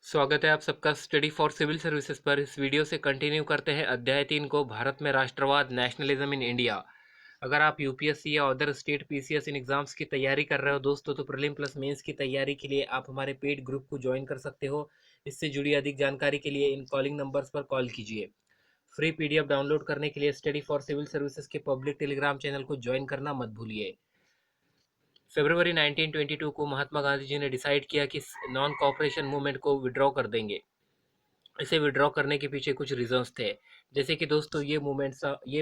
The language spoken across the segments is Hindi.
स्वागत है आप सबका स्टडी फॉर सिविल सर्विसेज पर। इस वीडियो से कंटिन्यू करते हैं अध्याय 3 को, भारत में राष्ट्रवाद, नेशनलिज्म इन इंडिया। अगर आप यूपीएससी या अदर स्टेट पीसीएस इन एग्जाम्स की तैयारी कर रहे हो दोस्तों, तो प्रीलिम प्लस मेंस की तैयारी के लिए आप हमारे पेड ग्रुप को ज्वाइन कर सकते हो। इससे जुड़ी अधिक जानकारी के लिए इन कॉलिंग नंबर्स पर कॉल कीजिए। फ्री पीडीएफ डाउनलोड करने के लिए स्टडी फॉर सिविल सर्विसेज के पब्लिक टेलीग्राम चैनल को ज्वाइन करना मत भूलिए। फरवरी 1922 को महात्मा गांधी जी ने डिसाइड किया कि नॉन कॉपरेशन मूवमेंट को विड्रॉ कर देंगे। इसे विड्रॉ करने के पीछे कुछ रीजंस थे। जैसे कि दोस्तों, ये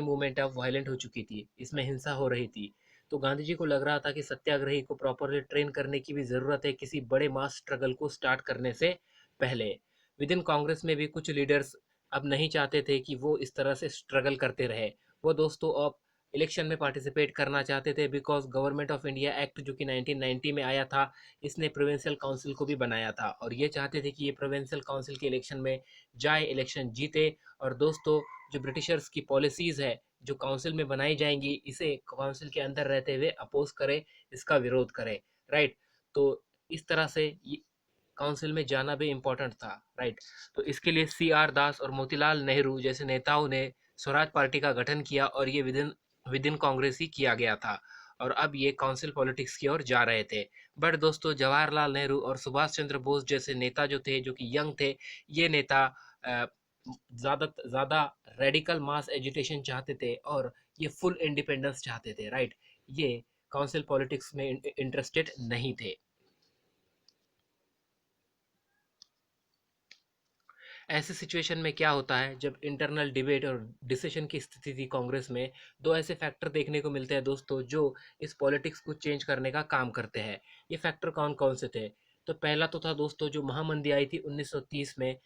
मूवमेंट अब वायलेंट हो चुकी थी, इसमें हिंसा हो रही थी। तो गांधी जी को लग रहा था कि सत्याग्रही को प्रॉपरली ट्रेन करने की भी ज़रूरत है किसी बड़े मास स्ट्रगल को स्टार्ट करने से पहले। विद इन कांग्रेस में भी कुछ लीडर्स अब नहीं चाहते थे कि वो इस तरह से स्ट्रगल करते रहे। वो दोस्तों अब इलेक्शन में पार्टिसिपेट करना चाहते थे, because government of India act जो कि 1990 में आया था, इसने प्रोविंशियल काउंसिल को भी बनाया था और ये चाहते थे कि ये प्रोविंशियल काउंसिल के इलेक्शन में जाए, इलेक्शन जीते। और दोस्तों, जो ब्रिटिशर्स की पॉलिसीज़ है जो काउंसिल में बनाई जाएंगी, इसे काउंसिल के अंदर रहते हुए अपोज करे, इसका विरोध करे। राइट। तो इस तरह से काउंसिल में जाना भी इम्पोर्टेंट था। राइट। तो इसके लिए CR दास और मोतीलाल नेहरू जैसे नेताओं ने स्वराज पार्टी का गठन किया और ये विद इन कांग्रेस ही किया गया था। और अब ये काउंसिल पॉलिटिक्स की ओर जा रहे थे। बट दोस्तों, जवाहरलाल नेहरू और सुभाष चंद्र बोस जैसे नेता जो थे, जो कि यंग थे, ये नेता ज़्यादा ज़्यादा रेडिकल मास एजुटेशन चाहते थे और ये फुल इंडिपेंडेंस चाहते थे। राइट। ये काउंसिल पॉलिटिक्स में इंटरेस्टेड नहीं थे। ऐसे सिचुएशन में क्या होता है, जब इंटरनल डिबेट और डिसीजन की स्थिति थी कांग्रेस में, दो ऐसे फैक्टर देखने को मिलते हैं दोस्तों जो इस पॉलिटिक्स को चेंज करने का काम करते हैं। ये फैक्टर कौन कौन से थे? तो पहला तो था दोस्तों, जो महामंदी आई थी 1930 में।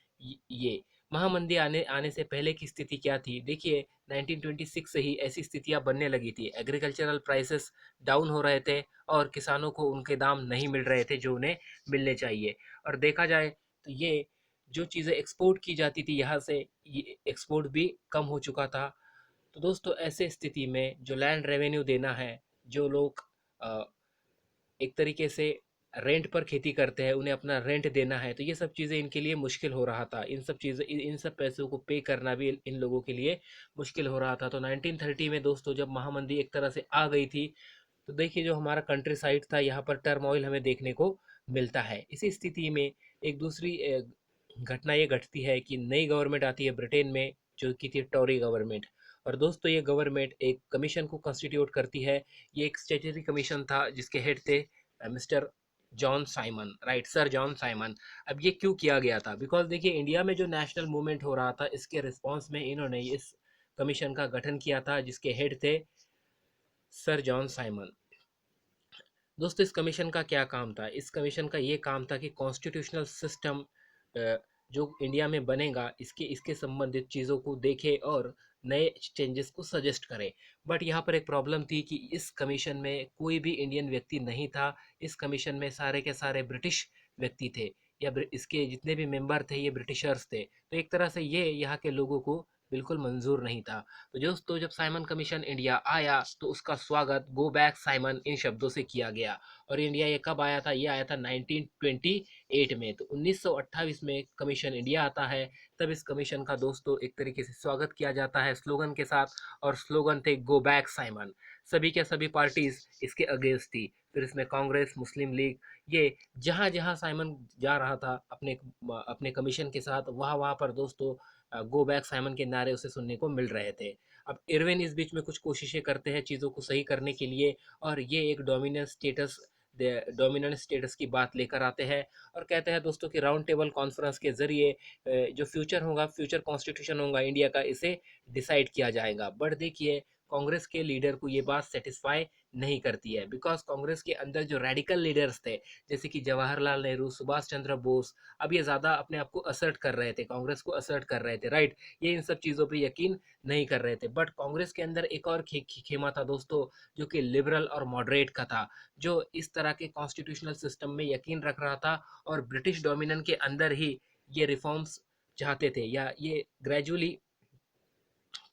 ये महामंदी आने आने से पहले की स्थिति क्या थी, देखिए। 1926 से ही ऐसी स्थितियां बनने लगी थी, एग्रीकल्चरल प्राइसेस डाउन हो रहे थे और किसानों को उनके दाम नहीं मिल रहे थे जो उन्हें मिलने चाहिए। और देखा जाए तो ये जो चीज़ें एक्सपोर्ट की जाती थी यहाँ से, ये एक्सपोर्ट भी कम हो चुका था। तो दोस्तों, ऐसे स्थिति में जो लैंड रेवेन्यू देना है, जो लोग अ, एक तरीके से रेंट पर खेती करते हैं, उन्हें अपना रेंट देना है, तो ये सब चीज़ें इनके लिए मुश्किल हो रहा था। इन सब पैसों को पे करना भी इन लोगों के लिए मुश्किल हो रहा था। तो 1930 में दोस्तों, जब महामंदी एक तरह से आ गई थी, तो देखिए जो हमारा कंट्री साइड था, यहाँ पर टर्मोइल हमें देखने को मिलता है। इसी स्थिति में एक दूसरी घटना ये घटती है कि नई गवर्नमेंट आती है ब्रिटेन में, जो कि थी टॉरी गवर्नमेंट। और दोस्तों, ये गवर्नमेंट एक कमीशन को कंस्टिट्यूट करती है। ये एक स्टेटरी कमीशन था जिसके हेड थे mister John Simon. Right, sir John Simon. अब ये क्यों किया गया था? बिकॉज देखिए, इंडिया में जो नेशनल मूवमेंट हो रहा था, इसके रिस्पॉन्स में इन्होंने इस कमीशन का गठन किया था, जिसके हेड थे सर जॉन साइमन। दोस्तों, इस कमीशन का क्या काम था? इस कमीशन का ये काम था कि कॉन्स्टिट्यूशनल सिस्टम जो इंडिया में बनेगा, इसके इसके संबंधित चीज़ों को देखे और नए चेंजेस को सजेस्ट करे। बट यहाँ पर एक प्रॉब्लम थी कि इस कमीशन में कोई भी इंडियन व्यक्ति नहीं था। इस कमीशन में सारे के सारे ब्रिटिश व्यक्ति थे, या इसके जितने भी मेंबर थे ये ब्रिटिशर्स थे। तो एक तरह से ये यहाँ के लोगों को बिल्कुल मंजूर नहीं था। तो दोस्तों, जब साइमन कमीशन इंडिया आया, तो उसका स्वागत गो बैक साइमन इन शब्दों से किया गया। और इंडिया ये कब आया था? ये आया था 1928 में। तो 1928 में कमीशन इंडिया आता है। तब इस कमीशन का दोस्तों एक तरीके से स्वागत किया जाता है स्लोगन के साथ, और स्लोगन थे गो बैक साइमन। सभी के सभी पार्टीज इसके अगेंस्ट थी। फिर इसमें कांग्रेस, मुस्लिम लीग, ये जहाँ जहाँ साइमन जा रहा था अपने अपने कमीशन के साथ, वहाँ वहाँ पर दोस्तों गो बैक साइमन के नारे उसे सुनने को मिल रहे थे। अब इरविन इस बीच में कुछ कोशिशें करते हैं चीज़ों को सही करने के लिए, और ये एक डोमिनेंट स्टेटस की बात लेकर आते हैं। और कहते हैं दोस्तों कि राउंड टेबल कॉन्फ्रेंस के जरिए जो फ्यूचर होगा, फ्यूचर कॉन्स्टिट्यूशन होगा इंडिया का, इसे डिसाइड किया जाएगा। बट देखिए, कांग्रेस के लीडर को ये बात सेटिस्फाई नहीं करती है, बिकॉज कांग्रेस के अंदर जो रेडिकल लीडर्स थे, जैसे कि जवाहरलाल नेहरू, सुभाष चंद्र बोस, अब ये ज़्यादा अपने आप को असर्ट कर रहे थे, कांग्रेस को असर्ट कर रहे थे। राइट। ये इन सब चीज़ों पे यकीन नहीं कर रहे थे। बट कांग्रेस के अंदर एक और खेमा था दोस्तों, जो कि लिबरल और मॉडरेट का था, जो इस तरह के कॉन्स्टिट्यूशनल सिस्टम में यकीन रख रहा था और ब्रिटिश डोमिनेंस के अंदर ही ये रिफॉर्म्स चाहते थे, या ये ग्रेजुअली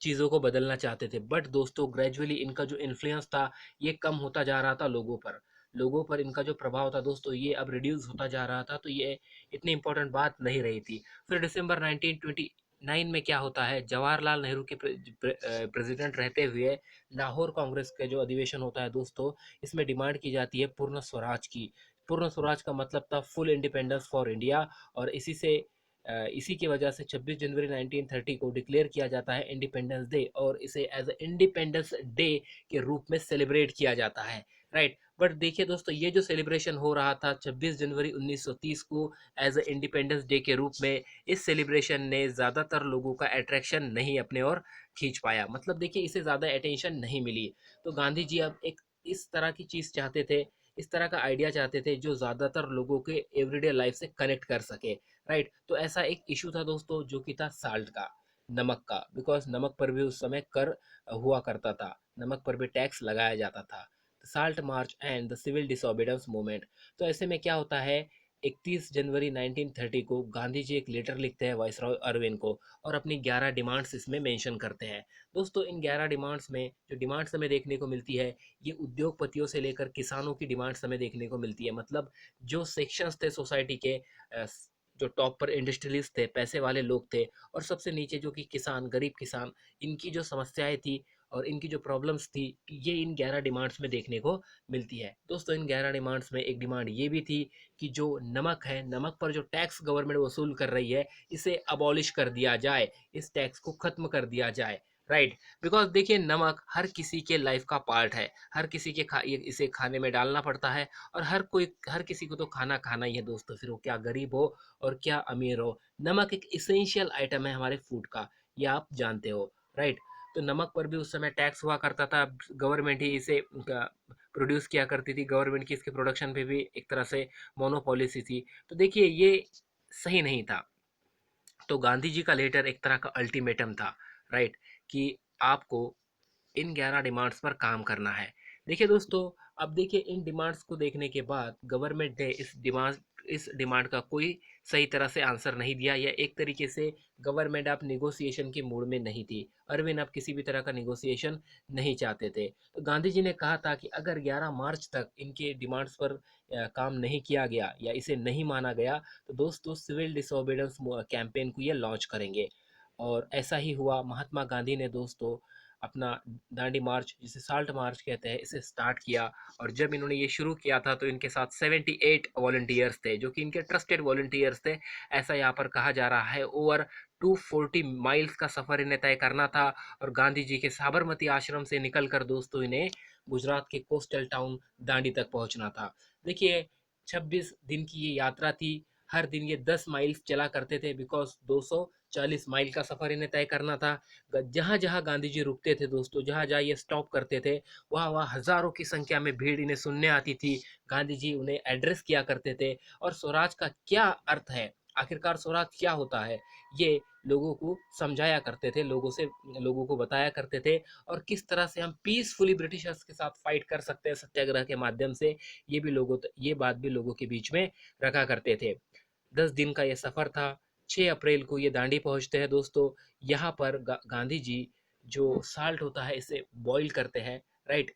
चीज़ों को बदलना चाहते थे। बट दोस्तों, ग्रेजुअली इनका जो इन्फ्लुएंस था, ये कम होता जा रहा था लोगों पर। लोगों पर इनका जो प्रभाव था दोस्तों ये अब रिड्यूस होता जा रहा था, तो ये इतनी इंपॉर्टेंट बात नहीं रही थी। फिर दिसंबर 1929 में क्या होता है, जवाहरलाल नेहरू के प्रेसिडेंट रहते हुए लाहौर कांग्रेस का जो अधिवेशन होता है दोस्तों, इसमें डिमांड की जाती है पूर्ण स्वराज की। पूर्ण स्वराज का मतलब था फुल इंडिपेंडेंस फॉर इंडिया, और इसी की वजह से 26 जनवरी 1930 को डिक्लेयर किया जाता है इंडिपेंडेंस डे, और इसे एज इंडिपेंडेंस डे के रूप में सेलिब्रेट किया जाता है, राइट। बट देखिए दोस्तों, ये जो सेलिब्रेशन हो रहा था 26 जनवरी 1930 को एज इंडिपेंडेंस डे के रूप में, इस सेलिब्रेशन ने ज़्यादातर लोगों का अट्रैक्शन नहीं अपने और खींच पाया, मतलब देखिए इसे ज़्यादा अटेंशन नहीं मिली। तो गांधी जी अब एक इस तरह की चीज़ चाहते थे, इस तरह का आइडिया चाहते थे जो ज़्यादातर लोगों के एवरीडे लाइफ से कनेक्ट कर सके, राइट। तो ऐसा एक इशू था दोस्तों जो कि था साल्ट का, नमक का, बिकॉज नमक पर भी उस समय कर हुआ करता था, नमक पर भी टैक्स लगाया जाता था। Salt march and the civil disobedience movement. तो ऐसे में क्या होता है, 31 जनवरी 1930 को गांधी जी एक लेटर लिखते हैं वाइसरॉय अरविंद को, और अपनी 11 डिमांड्स इसमें मेंशन करते हैं। दोस्तों इन 11 डिमांड्स में जो डिमांड्स हमें देखने को मिलती है, ये उद्योगपतियों से लेकर किसानों की डिमांड्स हमें देखने को मिलती है। मतलब जो सेक्शंस थे सोसाइटी के, जो टॉप पर इंडस्ट्रियलिस्ट थे, पैसे वाले लोग थे, और सबसे नीचे जो कि किसान, गरीब किसान, इनकी जो समस्याएं थी और इनकी जो प्रॉब्लम्स थी, ये इन 11 डिमांड्स में देखने को मिलती है। दोस्तों इन 11 डिमांड्स में एक डिमांड ये भी थी कि जो नमक है, नमक पर जो टैक्स गवर्नमेंट वसूल कर रही है, इसे अबॉलिश कर दिया जाए, इस टैक्स को खत्म कर दिया जाए, राइट। बिकॉज देखिए नमक हर किसी के लाइफ का पार्ट है, हर किसी के इसे खाने में डालना पड़ता है, और हर किसी को तो खाना खाना ही है दोस्तों, फिर वो क्या गरीब हो और क्या अमीर हो। नमक एक इसेंशियल आइटम है हमारे फूड का, ये आप जानते हो, राइट। तो नमक पर भी उस समय टैक्स हुआ करता था, गवर्नमेंट ही इसे प्रोड्यूस किया करती थी, गवर्नमेंट की इसके प्रोडक्शन पे भी एक तरह से मोनोपॉलिसी थी। तो देखिए ये सही नहीं था। तो गांधी जी का लेटर एक तरह का अल्टीमेटम था, राइट, कि आपको इन 11 डिमांड्स पर काम करना है। देखिए दोस्तों, अब देखिए इन डिमांड्स को देखने के बाद गवर्नमेंट ने इस डिमांड का कोई सही तरह से आंसर नहीं दिया, या एक तरीके से गवर्नमेंट अब निगोसिएशन की मूड में नहीं थी। अरविंद अब किसी भी तरह का निगोसिएशन नहीं चाहते थे। तो गांधी जी ने कहा था कि अगर 11 मार्च तक इनके डिमांड्स पर काम नहीं किया गया या इसे नहीं माना गया, तो दोस्तों सिविल डिसोबीडियंस कैंपेन को ये लॉन्च करेंगे। और ऐसा ही हुआ। महात्मा गांधी ने दोस्तों अपना दांडी मार्च, जिसे साल्ट मार्च कहते हैं, इसे स्टार्ट किया। और जब इन्होंने ये शुरू किया था तो इनके साथ 78 वॉलंटियर्स थे, जो कि इनके ट्रस्टेड वॉलंटियर्स थे। ऐसा यहाँ पर कहा जा रहा है ओवर 240 माइल्स का सफ़र इन्हें तय करना था, और गांधी जी के साबरमती आश्रम से निकलकर दोस्तों इन्हें गुजरात के कोस्टल टाउन दांडी तक पहुंचना था। देखिए 26 दिन की ये यात्रा थी। हर दिन ये 10 माइल्स चला करते थे, बिकॉज 240 माइल का सफ़र इन्हें तय करना था। जहाँ जहाँ गांधी जी रुकते थे दोस्तों, जहाँ जहाँ ये स्टॉप करते थे, वहाँ वहाँ हजारों की संख्या में भीड़ इन्हें सुनने आती थी। गांधी जी उन्हें एड्रेस किया करते थे, और स्वराज का क्या अर्थ है, आखिरकार स्वराज क्या होता है, ये लोगों को समझाया करते थे, लोगों को बताया करते थे। और किस तरह से हम पीसफुली ब्रिटिशर्स के साथ फाइट कर सकते हैं सत्याग्रह के माध्यम से, ये बात भी लोगों के बीच में रखा करते थे। 10 दिन का ये सफ़र था। 6 अप्रैल को ये दांडी पहुंचते हैं दोस्तों। यहाँ पर गांधी जी जो साल्ट होता है इसे बॉईल करते हैं, राइट,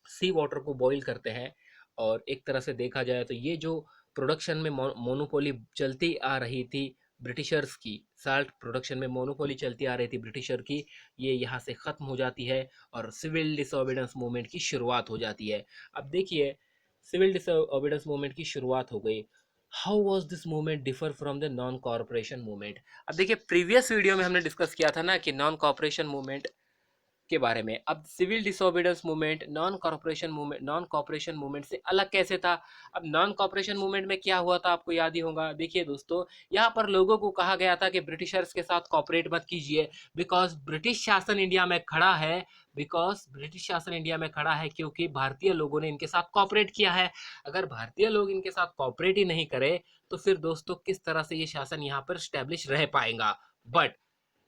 सी वाटर को बॉईल करते हैं। और एक तरह से देखा जाए तो ये जो प्रोडक्शन में मोनोपोली चलती आ रही थी ब्रिटिशर्स की, साल्ट प्रोडक्शन में मोनोपोली चलती आ रही थी ब्रिटिशर की, ये यहाँ से ख़त्म हो जाती है, और सिविल डिसोबीडियंस मूवमेंट की शुरुआत हो जाती है। अब देखिए सिविल डिसोबीडियंस मूवमेंट की शुरुआत हो गई। How was this movement differ from the non corporation movement. अब देखिए प्रीवियस वीडियो में हमने डिस्कस किया था ना कि नॉन कॉरपोरेशन मूवमेंट के बारे में। अब civil disobedience movement non cooperation movement से अलग कैसे था। अब नॉन कॉपरेशन मूवमेंट में क्या हुआ था आपको याद ही होगा। देखिए दोस्तों, यहाँ पर लोगों को कहा गया था कि ब्रिटिशर्स के साथ कॉपरेट मत कीजिए, बिकॉज ब्रिटिश शासन इंडिया में खड़ा है, क्योंकि भारतीय लोगों ने इनके साथ कॉपरेट किया है। अगर भारतीय लोग इनके साथ कॉपरेट ही नहीं करे, तो फिर दोस्तों किस तरह से ये शासन यहाँ पर स्टैब्लिश रह पाएगा। बट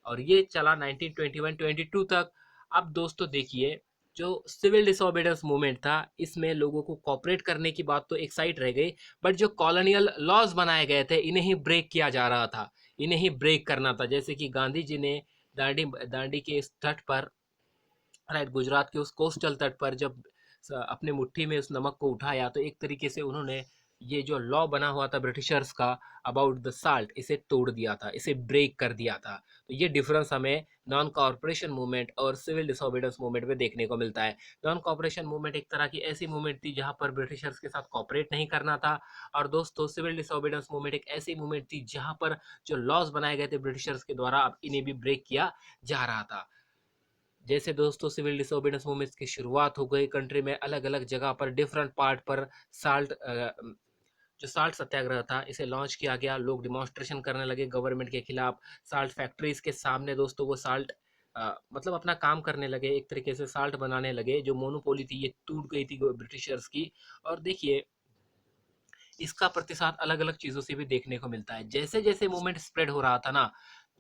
और ये चला 1921-22 तक। अब दोस्तों देखिए, जो सिविल डिसोबीडियंस मूवमेंट था, इसमें लोगों को कॉपरेट करने की बात तो एक साइड रह गई, बट जो कॉलोनियल लॉज बनाए गए थे इन्हें ही ब्रेक किया जा रहा था, इन्हें ही ब्रेक करना था। जैसे कि गांधी जी ने दांडी दांडी के इस तट पर, राइट, गुजरात के उस कोस्टल तट पर जब अपने मुट्ठी में उस नमक को उठाया, तो एक तरीके से उन्होंने ये जो लॉ बना हुआ था ब्रिटिशर्स का अबाउट द साल्ट, इसे तोड़ दिया था, इसे ब्रेक कर दिया था। तो ये डिफरेंस हमें नॉन कॉरपोरेशन मूवमेंट और सिविल डिसोबीडियंस मूवमेंट में देखने को मिलता है। नॉन कॉपरेशन मूवमेंट एक तरह की ऐसी मूवमेंट थी जहां पर ब्रिटिशर्स के साथ कॉपरेट नहीं करना था, और दोस्तों सिविल डिसोबीडियंस मूवमेंट एक ऐसी मूवमेंट थी जहां पर जो लॉज बनाए गए थे ब्रिटिशर्स के द्वारा, अब इन्हें भी ब्रेक किया जा रहा था। जैसे दोस्तों सिविल डिसोबीडियंस मूवमेंट की शुरुआत हो गई कंट्री में, अलग अलग जगह पर डिफरेंट पार्ट पर साल्ट जो साल्ट सत्याग्रह था इसे लॉन्च किया गया। लोग डिमॉन्स्ट्रेशन करने लगे गवर्नमेंट के खिलाफ, साल्ट फैक्ट्रीज के सामने दोस्तों वो साल्ट मतलब अपना काम करने लगे, एक तरीके से साल्ट बनाने लगे। जो मोनोपोली थी ये टूट गई थी ब्रिटिशर्स की। और देखिए इसका प्रतिसाद अलग अलग चीजों से भी देखने को मिलता है। जैसे जैसे मूवमेंट स्प्रेड हो रहा था ना,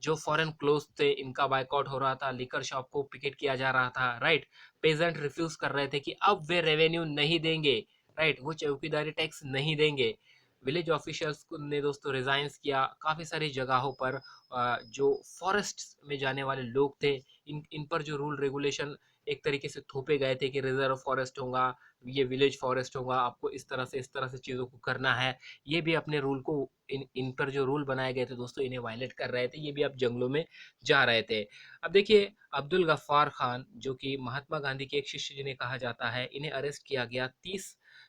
जो फॉरेन क्लोथ थे इनका बायकॉट हो रहा था, लिकर शॉप को पिकेट किया जा रहा था, राइट। पेजेंट रिफ्यूज कर रहे थे कि अब वे रेवेन्यू नहीं देंगे, राइट, वो चौकीदारी टैक्स नहीं देंगे। विलेज ऑफिशियल्स ने दोस्तों रिजाइंस किया। काफी सारी जगहों पर जो फॉरेस्ट में जाने वाले लोग थे, इन पर जो रूल रेगुलेशन एक तरीके से थोपे गए थे कि रिजर्व फॉरेस्ट होगा, ये विलेज फॉरेस्ट होगा, आपको इस तरह से चीज़ों को करना है। ये भी अपने रूल को, इन पर जो रूल बनाए गए थे दोस्तों इन्हें वायलेट कर रहे थे, ये भी अब जंगलों में जा रहे थे। अब देखिए अब्दुल गफ्फार खान जो कि महात्मा गांधी के एक शिष्य जिन्हें कहा जाता है, इन्हें अरेस्ट किया गया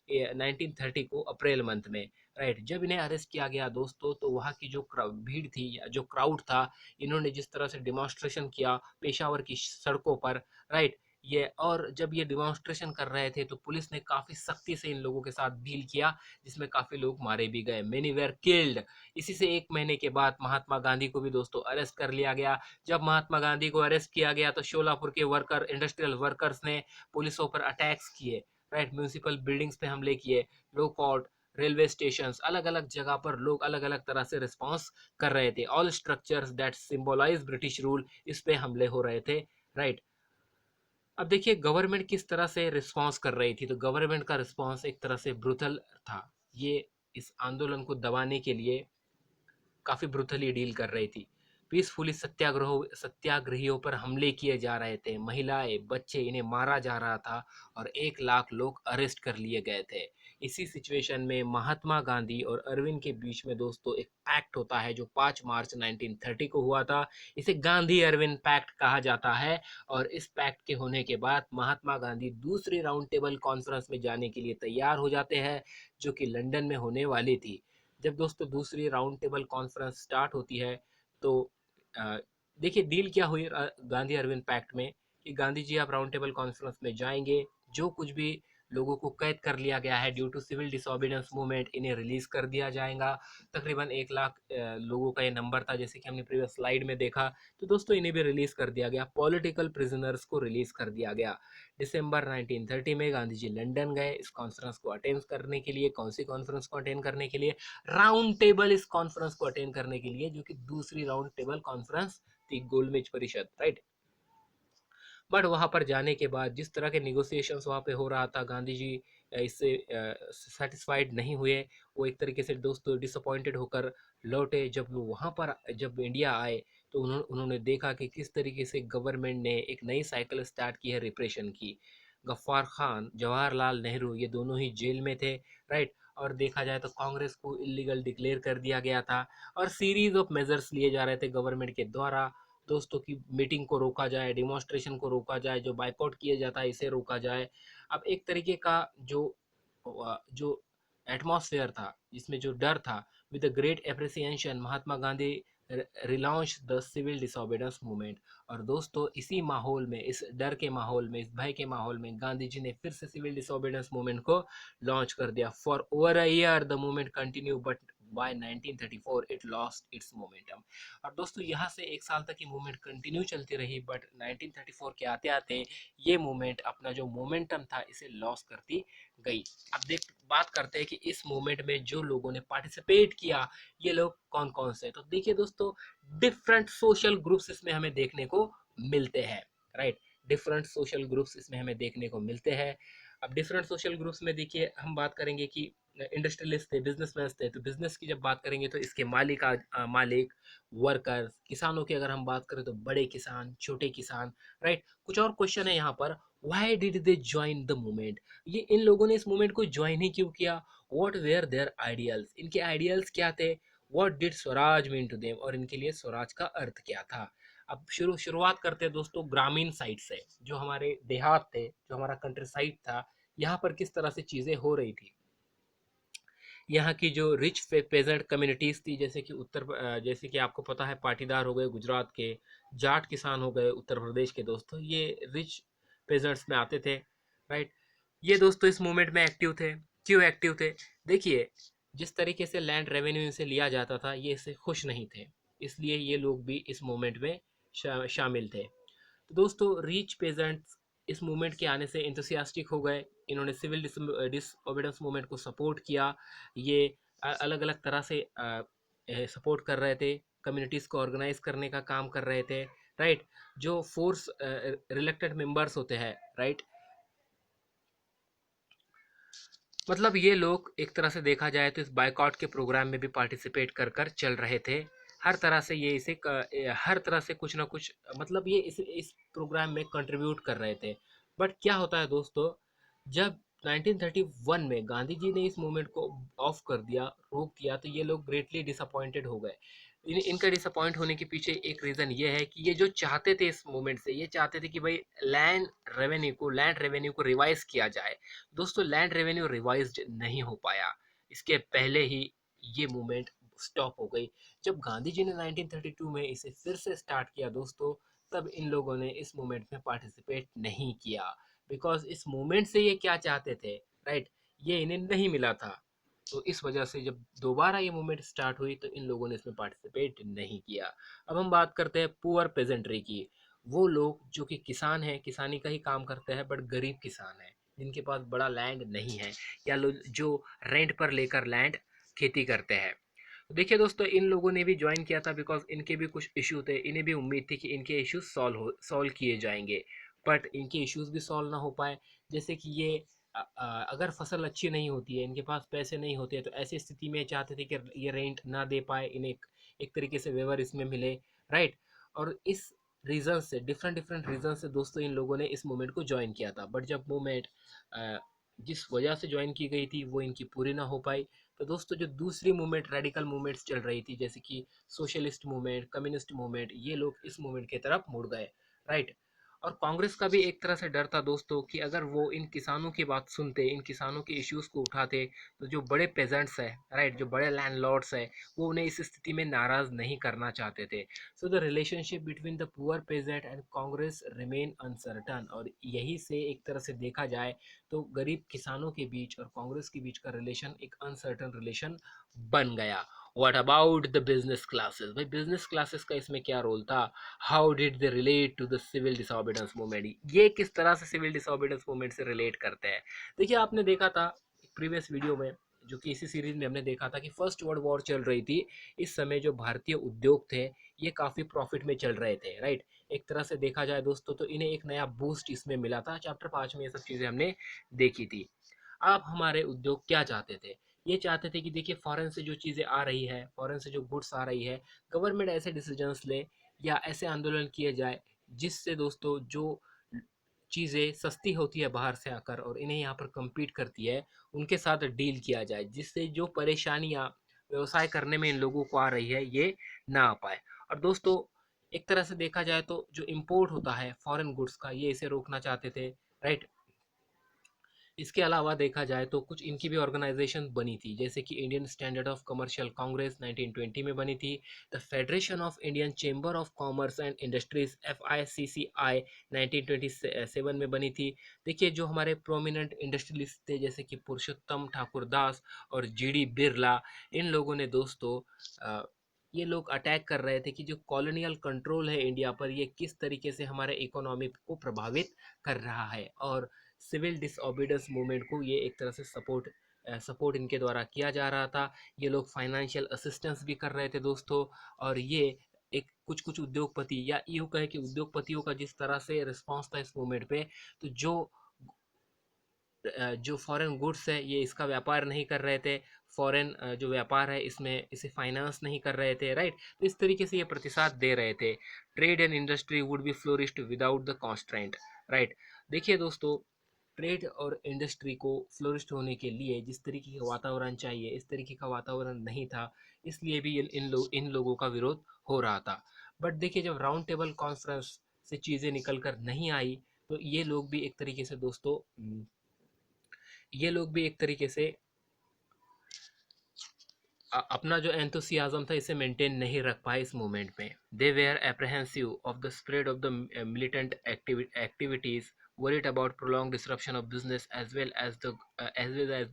1930 को अप्रैल मंथ में, राइट। जब इन्हें अरेस्ट किया गया दोस्तों, तो वहाँ की जो भीड़ थी या जो क्राउड था, इन्होंने जिस तरह से डिमॉन्स्ट्रेशन किया पेशावर की सड़कों पर, राइट, ये, और जब ये डिमॉन्स्ट्रेशन कर रहे थे तो पुलिस ने काफी सख्ती से इन लोगों के साथ डील किया, जिसमें काफी लोग मारे भी गए, मेनी वेर किल्ड। इसी से एक महीने के बाद महात्मा गांधी को भी दोस्तों अरेस्ट कर लिया गया। जब महात्मा गांधी को अरेस्ट किया गया तो शोलापुर के वर्कर, इंडस्ट्रियल वर्कर्स ने पुलिसों पर अटैक्स किए, राइट, म्यूनिसिपल बिल्डिंग्स पे हमले किए, लो कोर्ट, रेलवे स्टेशन, अलग अलग जगह पर लोग अलग अलग तरह से रिस्पॉन्स कर रहे थे। All structures that symbolize British rule, इस पे हमले हो रहे थे, राइट। अब देखिए गवर्नमेंट किस तरह से रिस्पांस कर रही थी, तो गवर्नमेंट का रिस्पांस एक तरह से ब्रूटल था। ये इस आंदोलन को दबाने के लिए काफी ब्रूटली डील कर रही थी। पीसफुली सत्याग्रहियों पर हमले किए जा रहे थे, महिलाएं बच्चे इन्हें मारा जा रहा था, और 1 लाख लोग अरेस्ट कर लिए गए थे। इसी सिचुएशन में महात्मा गांधी और अरविंद के बीच में दोस्तों एक पैक्ट होता है जो 5 मार्च 1930 को हुआ था। इसे गांधी अरविंद पैक्ट कहा जाता है। और इस पैक्ट के होने के बाद महात्मा गांधी दूसरी राउंड टेबल कॉन्फ्रेंस में जाने के लिए तैयार हो जाते हैं, जो कि लंदन में होने वाली थी। जब दोस्तों दूसरी राउंड टेबल कॉन्फ्रेंस स्टार्ट होती है, तो अ, देखिए डील क्या हुई गांधी अरविंद पैक्ट में, कि गांधी जी आप राउंड टेबल कॉन्फ्रेंस में जाएंगे, जो कुछ भी लोगों को कैद कर लिया गया है due to civil disobedience movement, इन्हें रिलीज कर दिया जाएगा। तकरीबन 1 लाख लोगों का ये नंबर था, जैसे कि हमने प्रीवियस स्लाइड में देखा। तो दोस्तों इन्हें भी रिलीज कर दिया गया, पॉलिटिकल प्रिजनर्स को रिलीज कर दिया गया। दिसंबर 1930 में गांधी जी लंदन गए इस कॉन्फ्रेंस को अटेंड करने के लिए। कौन सी कॉन्फ्रेंस को अटेंड करने के लिए? राउंड टेबल इस कॉन्फ्रेंस को अटेंड करने के लिए, जो कि दूसरी राउंड टेबल कॉन्फ्रेंस थी, गोलमेज परिषद, राइट। बट वहां पर जाने के बाद जिस तरह के निगोसिएशंस वहां पे हो रहा था, गांधी जी इससे सेटिस्फाइड नहीं हुए। वो एक तरीके से दोस्तों डिसअपॉइंटेड होकर लौटे। जब वो वहां पर जब इंडिया आए, तो उन्होंने देखा कि किस तरीके से गवर्नमेंट ने एक नई साइकिल स्टार्ट की है रिप्रेशन की। गफ्फार खान, जवाहरलाल नेहरू, ये दोनों ही जेल में थे, राइट। और देखा जाए तो कांग्रेस को इलीगल डिक्लेयर कर दिया गया था, और सीरीज ऑफ मेजर्स लिए जा रहे थे गवर्नमेंट के द्वारा, दोस्तों की मीटिंग को रोका जाए, डिमॉन्स्ट्रेशन को रोका जाए, जो बाइकआउट किया जाता है इसे रोका जाए। अब एक तरीके का जो एटमॉस्फेयर था, जिसमें जो डर था, with the great appreciation Mahatma Gandhi relaunch the civil disobedience movement. और दोस्तों इसी माहौल में, इस डर के माहौल में, इस भय के माहौल में गांधी जी ने फिर से सिविल डिसोबीडियंस मूवमेंट को लॉन्च कर दिया। For over a year the movement continue, but by 1934 it lost its momentum. और दोस्तों यहाँ से 1 साल तक ये मूवमेंट कंटिन्यू चलती रही, बट 1934 के आते आते ये मूवमेंट अपना जो मोमेंटम था इसे लॉस करती गई। अब देख बात करते हैं कि इस मूवमेंट में जो लोगों ने पार्टिसिपेट किया, ये लोग कौन कौन से। तो देखिए दोस्तों डिफरेंट सोशल ग्रुप्स इसमें हमें देखने को मिलते हैं, राइट। डिफरेंट सोशल ग्रुप्स इसमें हमें देखने को मिलते हैं। अब डिफरेंट सोशल ग्रुप्स में देखिए हम बात करेंगे कि इंडस्ट्रियलिस्ट थे, बिजनेसमैन थे। तो बिजनेस की जब बात करेंगे तो इसके मालिक, वर्कर्स, किसानों की अगर हम बात करें तो बड़े किसान, छोटे किसान, राइट। कुछ और क्वेश्चन है यहाँ पर, why did they join the movement, ये इन लोगों ने इस मूवमेंट को ज्वाइन ही क्यों किया, व्हाट वेयर देयर आइडियल्स, इनके आइडियल्स क्या थे, what did swaraj mean to them, और इनके लिए स्वराज का अर्थ क्या था। अब शुरुआत करते हैं दोस्तों ग्रामीण साइड से, जो हमारे देहात थे, जो हमारा कंट्री साइड था, यहाँ पर किस तरह से चीजें हो रही थी। यहाँ की जो रिच पेजेंट कम्युनिटीज थी, जैसे कि जैसे कि आपको पता है पाटीदार हो गए गुजरात के, जाट किसान हो गए उत्तर प्रदेश के दोस्तों, ये रिच पेजेंट्स में आते थे, राइट। ये दोस्तों इस मूवमेंट में एक्टिव थे। क्यों एक्टिव थे, देखिए जिस तरीके से लैंड रेवेन्यू इनसे लिया जाता था ये इससे खुश नहीं थे, इसलिए ये लोग भी इस मूवमेंट में शामिल थे। तो दोस्तों रिच पेजेंट्स इस मूवमेंट के आने से इंथुसियास्टिक हो गए, इन्होंने सिविल डिसओबीडियंस मूवमेंट को सपोर्ट किया। ये अलग अलग तरह से सपोर्ट कर रहे थे, कम्युनिटीज़ को ऑर्गेनाइज करने का काम कर रहे थे, राइट। जो फोर्स रिलेक्टेड मेंबर्स होते हैं, राइट, मतलब ये लोग एक तरह से देखा जाए तो इस बायकॉट के प्रोग्राम में भी पार्टिसिपेट कर कर चल रहे थे। हर तरह से ये हर तरह से कुछ ना कुछ, मतलब ये इस प्रोग्राम में कंट्रीब्यूट कर रहे थे। बट क्या होता है दोस्तों, जब 1931 में गांधी जी ने इस मूवमेंट को ऑफ कर दिया, रोक दिया, तो ये लोग ग्रेटली डिसअपॉइंटेड हो गए। इनका डिसअपॉइंट होने के पीछे एक रीज़न ये है कि ये जो चाहते थे इस मूवमेंट से, ये चाहते थे कि भाई लैंड रेवेन्यू को रिवाइज किया जाए। दोस्तों लैंड रेवेन्यू रिवाइज्ड नहीं हो पाया, इसके पहले ही ये मूवमेंट स्टॉप हो गई। जब गांधी जी ने 1932 में इसे फिर से स्टार्ट किया दोस्तों, तब इन लोगों ने इस मूवमेंट में पार्टिसिपेट नहीं किया, बिकॉज इस मूवमेंट से ये क्या चाहते थे, राइट, ये इन्हें नहीं मिला था। तो इस वजह से जब दोबारा ये मूवमेंट स्टार्ट हुई तो इन लोगों ने इसमें पार्टिसिपेट नहीं किया। अब हम बात करते हैं पुअर पेजेंट्री की, वो लोग जो कि किसान हैं, किसानी का ही काम करते हैं, बट गरीब किसान हैं, जिनके पास बड़ा लैंड नहीं है, या जो रेंट पर लेकर लैंड खेती करते हैं। तो देखिए दोस्तों इन लोगों ने भी ज्वाइन किया था, बिकॉज इनके भी कुछ इशू थे, इन्हें भी उम्मीद थी कि इनके इश्यूज सॉल्व किए जाएंगे, बट इनके इश्यूज भी सॉल्व ना हो पाए। जैसे कि ये अगर फसल अच्छी नहीं होती है, इनके पास पैसे नहीं होते हैं, तो ऐसी स्थिति में चाहते थे कि ये रेंट ना दे पाए, इन्हें एक तरीके से वेवर इसमें मिले, राइट। और इस रीज़न से, डिफरेंट डिफरेंट रीज़न से दोस्तों इन लोगों ने इस मूवमेंट को ज्वाइन किया था, बट जब मूवमेंट जिस वजह से ज्वाइन की गई थी वो इनकी पूरी ना हो पाई। तो दोस्तों जो दूसरी मूवमेंट, रेडिकल मूवमेंट्स चल रही थी, जैसे कि सोशलिस्ट मूवमेंट, कम्युनिस्ट मूवमेंट, ये लोग इस मूवमेंट की तरफ मुड़ गए, राइट। और कांग्रेस का भी एक तरह से डर था दोस्तों कि अगर वो इन किसानों की बात सुनते, इन किसानों के इश्यूज को उठाते, तो जो बड़े पेजेंट्स है, राइट, जो बड़े लैंडलॉर्ड्स है, वो उन्हें इस स्थिति में नाराज नहीं करना चाहते थे। So the relationship between the poor peasant and Congress remain uncertain, और यही से एक तरह से देखा जाए तो गरीब किसानों के बीच और कांग्रेस के बीच का रिलेशन एक अनसर्टन रिलेशन बन गया। What about the business classes, भाई बिजनेस क्लासेस का इसमें क्या रोल था, how did they relate to the civil disobedience movement, ये किस तरह से सिविल डिसऑर्डिनेंस मूवमेंट से रिलेट करते हैं। देखिए आपने देखा था प्रीवियस वीडियो में, जो कि इसी सीरीज में हमने देखा था कि फर्स्ट वर्ल्ड वॉर चल रही थी, इस समय जो भारतीय उद्योग थे ये काफ़ी प्रॉफिट में चल रहे थे, राइट। एक तरह से देखा जाए दोस्तों तो इन्हें एक नया बूस्ट इसमें मिला था, चैप्टर 5 में ये सब चीज़ें हमने देखी थी। अब हमारे उद्योग क्या चाहते थे, ये चाहते थे कि देखिए फॉरेन से जो चीज़ें आ रही है, फॉरेन से जो गुड्स आ रही है, गवर्नमेंट ऐसे डिसीजंस ले या ऐसे आंदोलन किए जाए जिससे दोस्तों जो चीज़ें सस्ती होती है बाहर से आकर और इन्हें यहाँ पर compete करती है, उनके साथ डील किया जाए, जिससे जो परेशानियाँ व्यवसाय करने में इन लोगों को आ रही है ये ना आ पाए। और दोस्तों एक तरह से देखा जाए तो जो इम्पोर्ट होता है फॉरेन गुड्स का, ये इसे रोकना चाहते थे, राइट। इसके अलावा देखा जाए तो कुछ इनकी भी ऑर्गेनाइजेशन बनी थी, जैसे कि Indian standard of commercial Congress 1920 में बनी थी, the federation of Indian chamber of commerce and industries FICCI 1927 में बनी थी। देखिए जो हमारे प्रोमिनेंट इंडस्ट्रियलिस्ट थे, जैसे कि पुरुषोत्तम ठाकुर दास और GD बिरला, इन लोगों ने दोस्तों ये लोग अटैक कर रहे थे कि जो कॉलोनियल कंट्रोल है इंडिया पर, ये किस तरीके से हमारे इकोनॉमी को प्रभावित कर रहा है, और सिविल डिसओबीडियंस मूवमेंट को ये एक तरह से सपोर्ट इनके द्वारा किया जा रहा था। ये लोग फाइनेंशियल असिस्टेंस भी कर रहे थे दोस्तों। और ये एक कुछ कुछ उद्योगपति, या यूँ कहे कि उद्योगपतियों का जिस तरह से रिस्पॉन्स था इस मूवमेंट पे, तो जो जो फॉरेन गुड्स है ये इसका व्यापार नहीं कर रहे थे, फॉरेन जो व्यापार है इसमें इसे फाइनेंस नहीं कर रहे थे, राइट। तो इस तरीके से ये प्रतिसाद दे रहे थे। Trade and industry would be flourished without the constraint, right. देखिए दोस्तों, ट्रेड और इंडस्ट्री को फ्लोरिस्ट होने के लिए जिस तरीके का वातावरण चाहिए इस तरीके का वातावरण नहीं था, इसलिए भी इन लोगों का विरोध हो रहा था। बट देखिए, जब राउंड टेबल कॉन्फ्रेंस से चीज़ें निकल कर नहीं आई, तो ये लोग भी एक तरीके से दोस्तों, ये लोग भी एक तरीके से अपना जो एंथुसियाज्म था इसे मेंटेन नहीं रख पाए इस मूवमेंट में। They were apprehensive of the spread of the militant activities, worried about prolonged disruption of business, as well as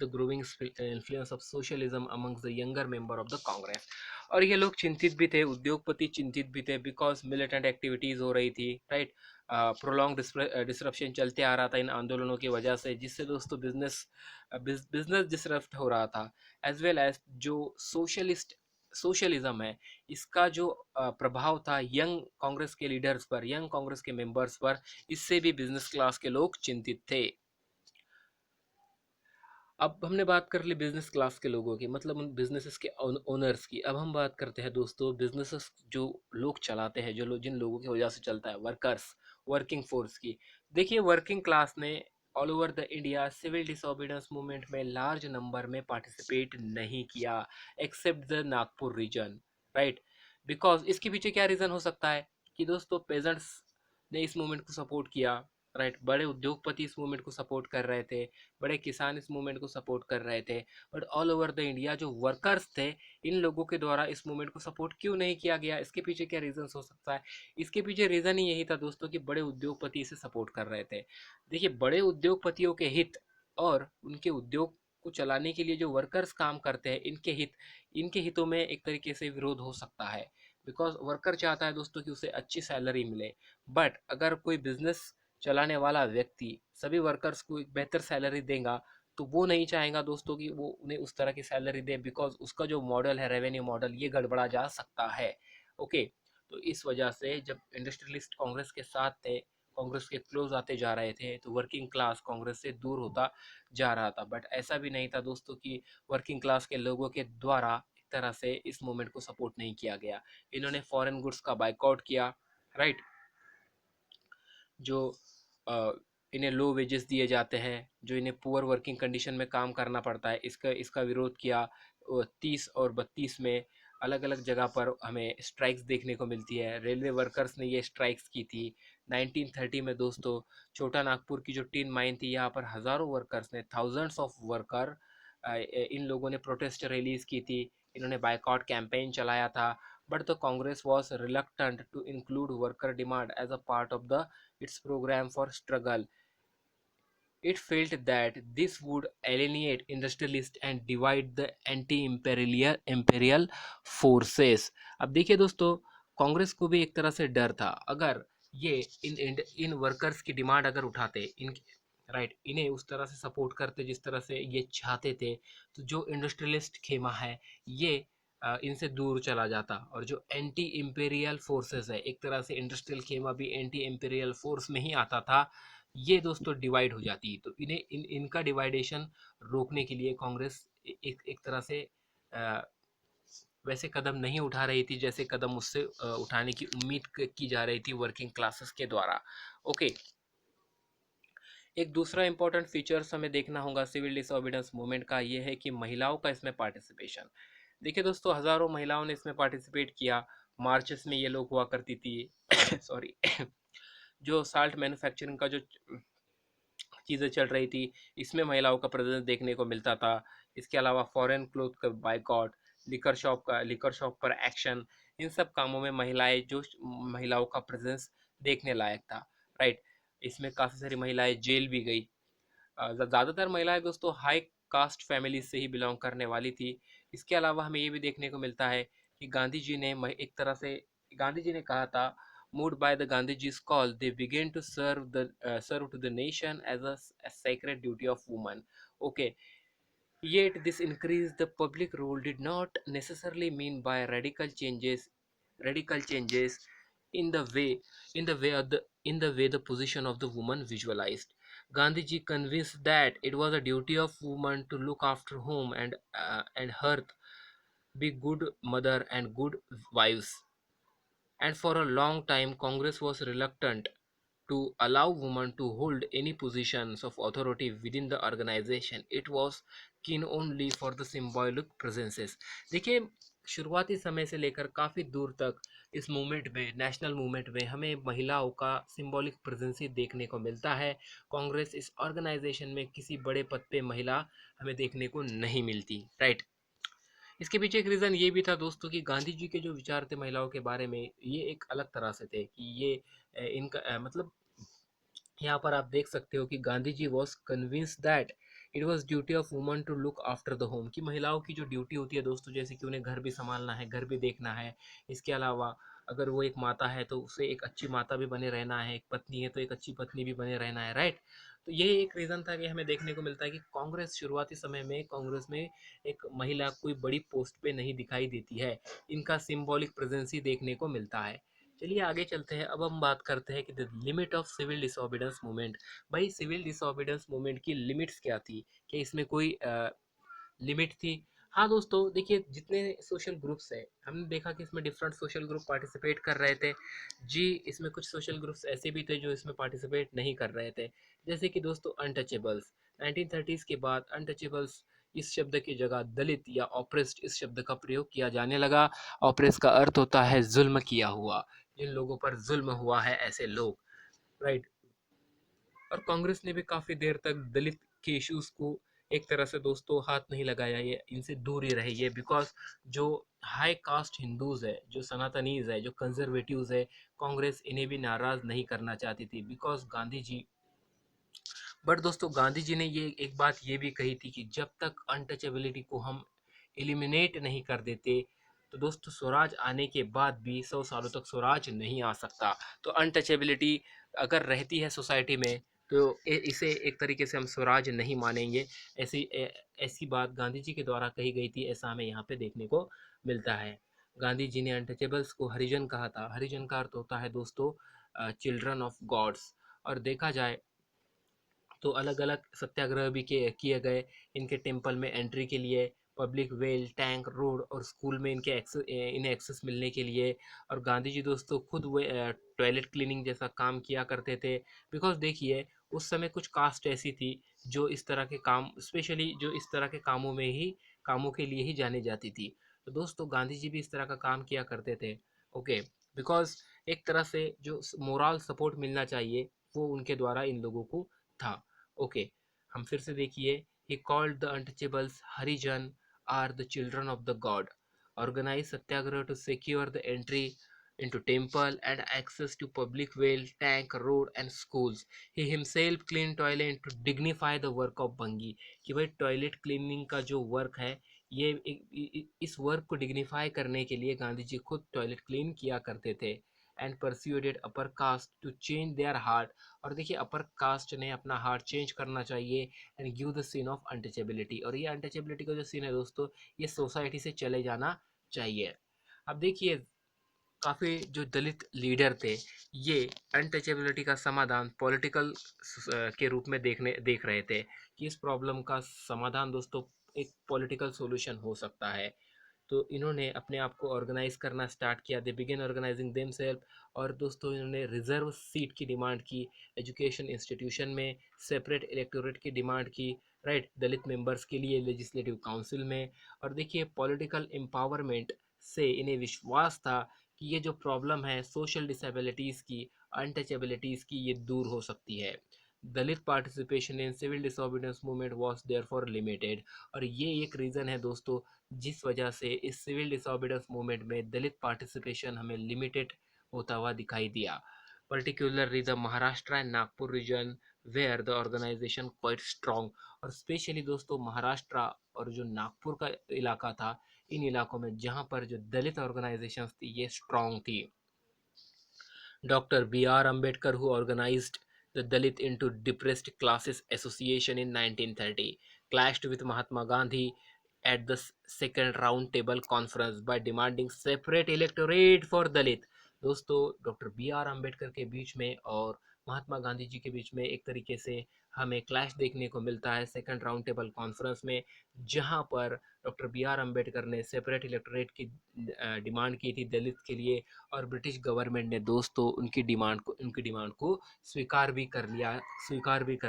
the growing influence of socialism amongst the younger member of the Congress। और ये लोग चिंतित भी थे, उद्योगपति चिंतित भी थे, बिकॉज मिलिटेंट एक्टिविटीज हो रही थी, राइट। प्रोलॉन्ग डिसरप्शन चलते आ रहा था इन आंदोलनों की वजह से, जिससे दोस्तों बिजनेस डिसरप्ट हो रहा था। एज वेल एज जो सोशलिज्म है इसका जो प्रभाव था यंग कांग्रेस के लीडर्स पर, यंग कांग्रेस के मेंबर्स पर, इससे भी बिजनेस क्लास के लोग चिंतित थे। अब हमने बात कर ली बिजनेस क्लास के लोगों की, मतलब उन बिजनेसेस के ओनर्स की। अब हम बात करते हैं दोस्तों बिजनेसेस जो लोग चलाते हैं, जिन लोगों की वजह से चलता है, वर्कर्स, वर्किंग फोर्स की। देखिए, वर्किंग क्लास ने all over the India civil disobedience movement में लार्ज नंबर में पार्टिसिपेट नहीं किया, except the Nagpur region, right. Because इसके पीछे क्या रीज़न हो सकता है कि दोस्तों पेजेंट्स ने इस मूवमेंट को सपोर्ट किया, राइट। बड़े उद्योगपति इस मूवमेंट को सपोर्ट कर रहे थे, बड़े किसान इस मूवमेंट को सपोर्ट कर रहे थे। But all over the India जो वर्कर्स थे, इन लोगों के द्वारा इस मूवमेंट को सपोर्ट क्यों नहीं किया गया? इसके पीछे क्या रीजन हो सकता है? इसके पीछे रीजन ही यही था दोस्तों कि बड़े उद्योगपति इसे सपोर्ट कर रहे थे। देखिए, बड़े उद्योगपतियों के हित और उनके उद्योग को चलाने के लिए जो वर्कर्स काम करते हैं, इनके हितों में एक तरीके से विरोध हो सकता है। बिकॉज वर्कर चाहता है दोस्तों कि उसे अच्छी सैलरी मिले, बट अगर कोई बिजनेस चलाने वाला व्यक्ति सभी वर्कर्स को एक बेहतर सैलरी देगा, तो वो नहीं चाहेगा दोस्तों कि वो उन्हें उस तरह की सैलरी दे, बिकॉज उसका जो मॉडल है, रेवेन्यू मॉडल, ये गड़बड़ा जा सकता है। ओके। तो इस वजह से जब इंडस्ट्रियलिस्ट कांग्रेस के साथ थे, कांग्रेस के क्लोज आते जा रहे थे, तो वर्किंग क्लास कांग्रेस से दूर होता जा रहा था। बट ऐसा भी नहीं था दोस्तों कि वर्किंग क्लास के लोगों के द्वारा एक तरह से इस मूवमेंट को सपोर्ट नहीं किया गया। इन्होंने फॉरेन गुड्स का बाइकआउट किया, राइट। जो इन्हें लो वेजेस दिए जाते हैं, जो इन्हें पुअर वर्किंग कंडीशन में काम करना पड़ता है, इसका इसका विरोध किया। 30 और 32 में अलग अलग जगह पर हमें स्ट्राइक्स देखने को मिलती है। रेलवे वर्कर्स ने ये स्ट्राइक्स की थी 1930 में दोस्तों। छोटा नागपुर की जो टीन माइन थी, यहाँ पर हज़ारों वर्कर्स ने, थाउजेंड्स ऑफ वर्कर, इन लोगों ने प्रोटेस्ट रैलीज की थी, इन्होंने बाइकआउट कैंपेन चलाया था। But the Congress was reluctant to include worker demand as a part of the its program for struggle. It felt that this would alienate industrialists and divide the anti-imperial forces। अब देखिए दोस्तों, कांग्रेस को भी एक तरह से डर था, अगर ये इन वर्कर्स की डिमांड अगर उठाते, इन, राइट, इन्हें उस तरह से सपोर्ट करते जिस तरह से ये चाहते थे, तो जो इंडस्ट्रियलिस्ट खेमा है ये इनसे दूर चला जाता। और जो एंटी इम्पेरियल फोर्सेस है, एक तरह से इंडस्ट्रियल खेमा भी एंटी इम्पेरियल फोर्स में ही आता था, ये दोस्तों डिवाइड हो जाती। तो इनका डिवाइडेशन रोकने के लिए कांग्रेस एक तरह से अ, वैसे कदम नहीं उठा रही थी जैसे कदम उससे उठाने की उम्मीद की जा रही थी वर्किंग क्लासेस के द्वारा। ओके। एक दूसरा इंपॉर्टेंट फीचर्स हमें देखना होगा सिविल डिसोबीडियंस मूवमेंट का, ये है कि महिलाओं का इसमें पार्टिसिपेशन। देखिए दोस्तों, हजारों महिलाओं ने इसमें पार्टिसिपेट किया। मार्चेस में ये लोग हुआ करती थी सॉरी जो साल्ट मैन्युफैक्चरिंग का जो चीज़ें चल रही थी, इसमें महिलाओं का प्रेजेंस देखने को मिलता था। इसके अलावा फॉरेन क्लोथ का बाइकआउट, लिकर शॉप पर एक्शन, इन सब कामों में महिलाओं का प्रेजेंस देखने लायक था, राइट। इसमें काफ़ी सारी महिलाएं जेल भी गई। ज़्यादातर महिलाएं दोस्तों हाई कास्ट फैमिली से ही बिलोंग करने वाली थी। इसके अलावा हमें ये भी देखने को मिलता है कि एक तरह से गांधी जी ने कहा था, moved by the Gandhiji's call, they began to serve to the nation as a sacred duty of woman. Okay, yet this increase the public role did not necessarily mean by radical changes in the way in the way the position of the woman visualized. Gandhi ji convinced that it was a duty of woman to look after home and hearth, be good mother and good wives. And for a long time, Congress was reluctant to allow women to hold any positions of authority within the organization. It was keen only for the symbolic presences. देखिए, शुरुआती समय से लेकर काफ़ी दूर तक इस मूवमेंट में, नेशनल मूवमेंट में, हमें महिलाओं का सिंबॉलिक प्रेजेंस ही देखने को मिलता है। कांग्रेस इस ऑर्गेनाइजेशन में किसी बड़े पद पे महिला हमें देखने को नहीं मिलती, राइट। इसके पीछे एक रीज़न ये भी था दोस्तों कि गांधी जी के जो विचार थे महिलाओं के बारे में, ये एक अलग तरह से थे कि ये इनका मतलब यहाँ पर आप देख सकते हो कि Gandhi ji was convinced that it was duty of woman to look after the home, कि महिलाओं की जो ड्यूटी होती है दोस्तों, जैसे कि उन्हें घर भी संभालना है, घर भी देखना है। इसके अलावा अगर वो एक माता है तो उसे एक अच्छी माता भी बने रहना है, एक पत्नी है तो एक अच्छी पत्नी भी बने रहना है, राइट। तो ये एक रीज़न था कि हमें देखने को मिलता है कि कांग्रेस शुरुआती समय में, कांग्रेस में एक महिला कोई बड़ी पोस्ट पे नहीं दिखाई देती है, इनका सिंबॉलिक प्रेजेंस ही देखने को मिलता है। चलिए आगे चलते हैं। अब हम बात करते हैं कि the limit of civil disobedience movement. भाई सिविल डिसोबीडेंस मूवमेंट की लिमिट्स क्या थी, कि इसमें कोई लिमिट थी? हाँ दोस्तों, देखिए जितने सोशल ग्रुप्स हैं, हमने देखा कि इसमें डिफरेंट सोशल ग्रुप पार्टिसिपेट कर रहे थे। जी, इसमें कुछ सोशल ग्रुप्स ऐसे भी थे जो इसमें पार्टिसिपेट नहीं कर रहे थे, जैसे कि दोस्तों अनटचेबल्स। 1930s के बाद अनटचेबल्स इस शब्द की जगह दलित या ऑप्रेस्ड इस शब्द का प्रयोग किया जाने लगा। ऑप्रेस का अर्थ होता है जुल्म किया हुआ, जिन लोगों पर जुल्म हुआ है ऐसे लोग, राइट। और कांग्रेस ने भी काफ़ी देर तक दलित के इश्यूज को एक तरह से दोस्तों हाथ नहीं लगाया, ये इनसे दूर ही रही है। बिकॉज जो हाई कास्ट हिंदूज है, जो सनातनीज है, जो कंजर्वेटिव्स है, कांग्रेस इन्हें भी नाराज नहीं करना चाहती थी। बिकॉज गांधी जी, बट दोस्तों गांधी जी ने ये एक बात ये भी कही थी कि जब तक अनटचेबिलिटी को हम एलिमिनेट नहीं कर देते, तो दोस्तों स्वराज आने के बाद भी 100 सालों तक स्वराज नहीं आ सकता। तो अनटचेबिलिटी अगर रहती है सोसाइटी में, तो इसे एक तरीके से हम स्वराज नहीं मानेंगे। ऐसी बात गांधी जी के द्वारा कही गई थी, ऐसा हमें यहाँ पे देखने को मिलता है। गांधी जी ने अनटचेबल्स को हरिजन कहा था। हरिजन का अर्थ होता है दोस्तों चिल्ड्रन ऑफ गॉड्स। और देखा जाए तो अलग अलग सत्याग्रह भी किए गए इनके टेम्पल में एंट्री के लिए, पब्लिक वेल, टैंक, रोड और स्कूल में इन्हें एक्सेस मिलने के लिए। और गांधी जी दोस्तों खुद वे टॉयलेट क्लीनिंग जैसा काम किया करते थे। बिकॉज देखिए उस समय कुछ कास्ट ऐसी थी जो इस तरह के काम, स्पेशली जो इस तरह के कामों के लिए ही जानी जाती थी। तो दोस्तों गांधी जी भी इस तरह का काम किया करते थे, ओके। बिकॉज एक तरह से जो मोरल सपोर्ट मिलना चाहिए वो उनके द्वारा इन लोगों को था, ओके। हम फिर से देखिए, he called the untouchables Harijan are the children of the God, organize satyagraha to secure the entry into temple and access to public well, tank, road and schools. He himself cleaned toilet to dignify the work of Bangi, कि भाई टॉयलेट क्लीनिंग का जो वर्क है, ये इस वर्क को डिग्निफाई करने के लिए गांधी जी खुद टॉयलेट क्लीन किया करते थे। And persuaded upper caste to change their heart, और देखिए अपर कास्ट ने अपना हार्ट चेंज करना चाहिए and give the scene of untouchability. और ये अनटचेबिलिटी का जो सीन है दोस्तों, ये सोसाइटी से चले जाना चाहिए। अब देखिए काफ़ी जो दलित लीडर थे, ये अनटचेबिलिटी का समाधान पॉलिटिकल के रूप में देख रहे थे कि इस प्रॉब्लम का समाधान दोस्तों एक पॉलिटिकल सॉल्यूशन हो सकता है। तो इन्होंने अपने आप को ऑर्गेनाइज करना स्टार्ट किया, दे बिगेन ऑर्गेनाइजिंग देमसेल्फ। और दोस्तों इन्होंने रिजर्व सीट की डिमांड की, एजुकेशन इंस्टीट्यूशन में सेपरेट इलेक्टोरेट की डिमांड की, राइट, दलित मेंबर्स के लिए लेजिस्लेटिव काउंसिल में। और देखिए पॉलिटिकल एम्पावरमेंट से इन्हें विश्वास था कि ये जो प्रॉब्लम है सोशल डिसेबिलिटीज़ की, अनटचेबिलिटीज़ की, ये दूर हो सकती है। Dalit participation in civil disobedience movement was therefore limited. और ये एक रीज़न है दोस्तों जिस वजह से इस सिविल डिसोबीडियंस मूवमेंट में दलित पार्टिसिपेशन हमें लिमिटेड होता हुआ दिखाई दिया। particularly the Maharashtra and Nagpur region where the organization quite strong। और स्पेशली दोस्तों महाराष्ट्र और जो नागपुर का इलाका था, इन इलाकों में जहाँ पर जो दलित ऑर्गेनाइजेशंस थी ये स्ट्रांग थी। Dr. B.R. Ambedkar, who organized the Dalit into Depressed Classes Association in 1930, clashed with Mahatma Gandhi at the second round table conference by demanding separate electorate for Dalit। दोस्तों डॉक्टर बी आर अम्बेडकर के बीच में और महात्मा गांधी जी के बीच में एक तरीके से हमें क्लैश देखने को मिलता है सेकंड राउंड टेबल कॉन्फ्रेंस में, जहां पर डॉक्टर बी आर अम्बेडकर ने सेपरेट इलेक्टोरेट की डिमांड की थी दलित के लिए, और ब्रिटिश गवर्नमेंट ने दोस्तों उनकी डिमांड को स्वीकार भी कर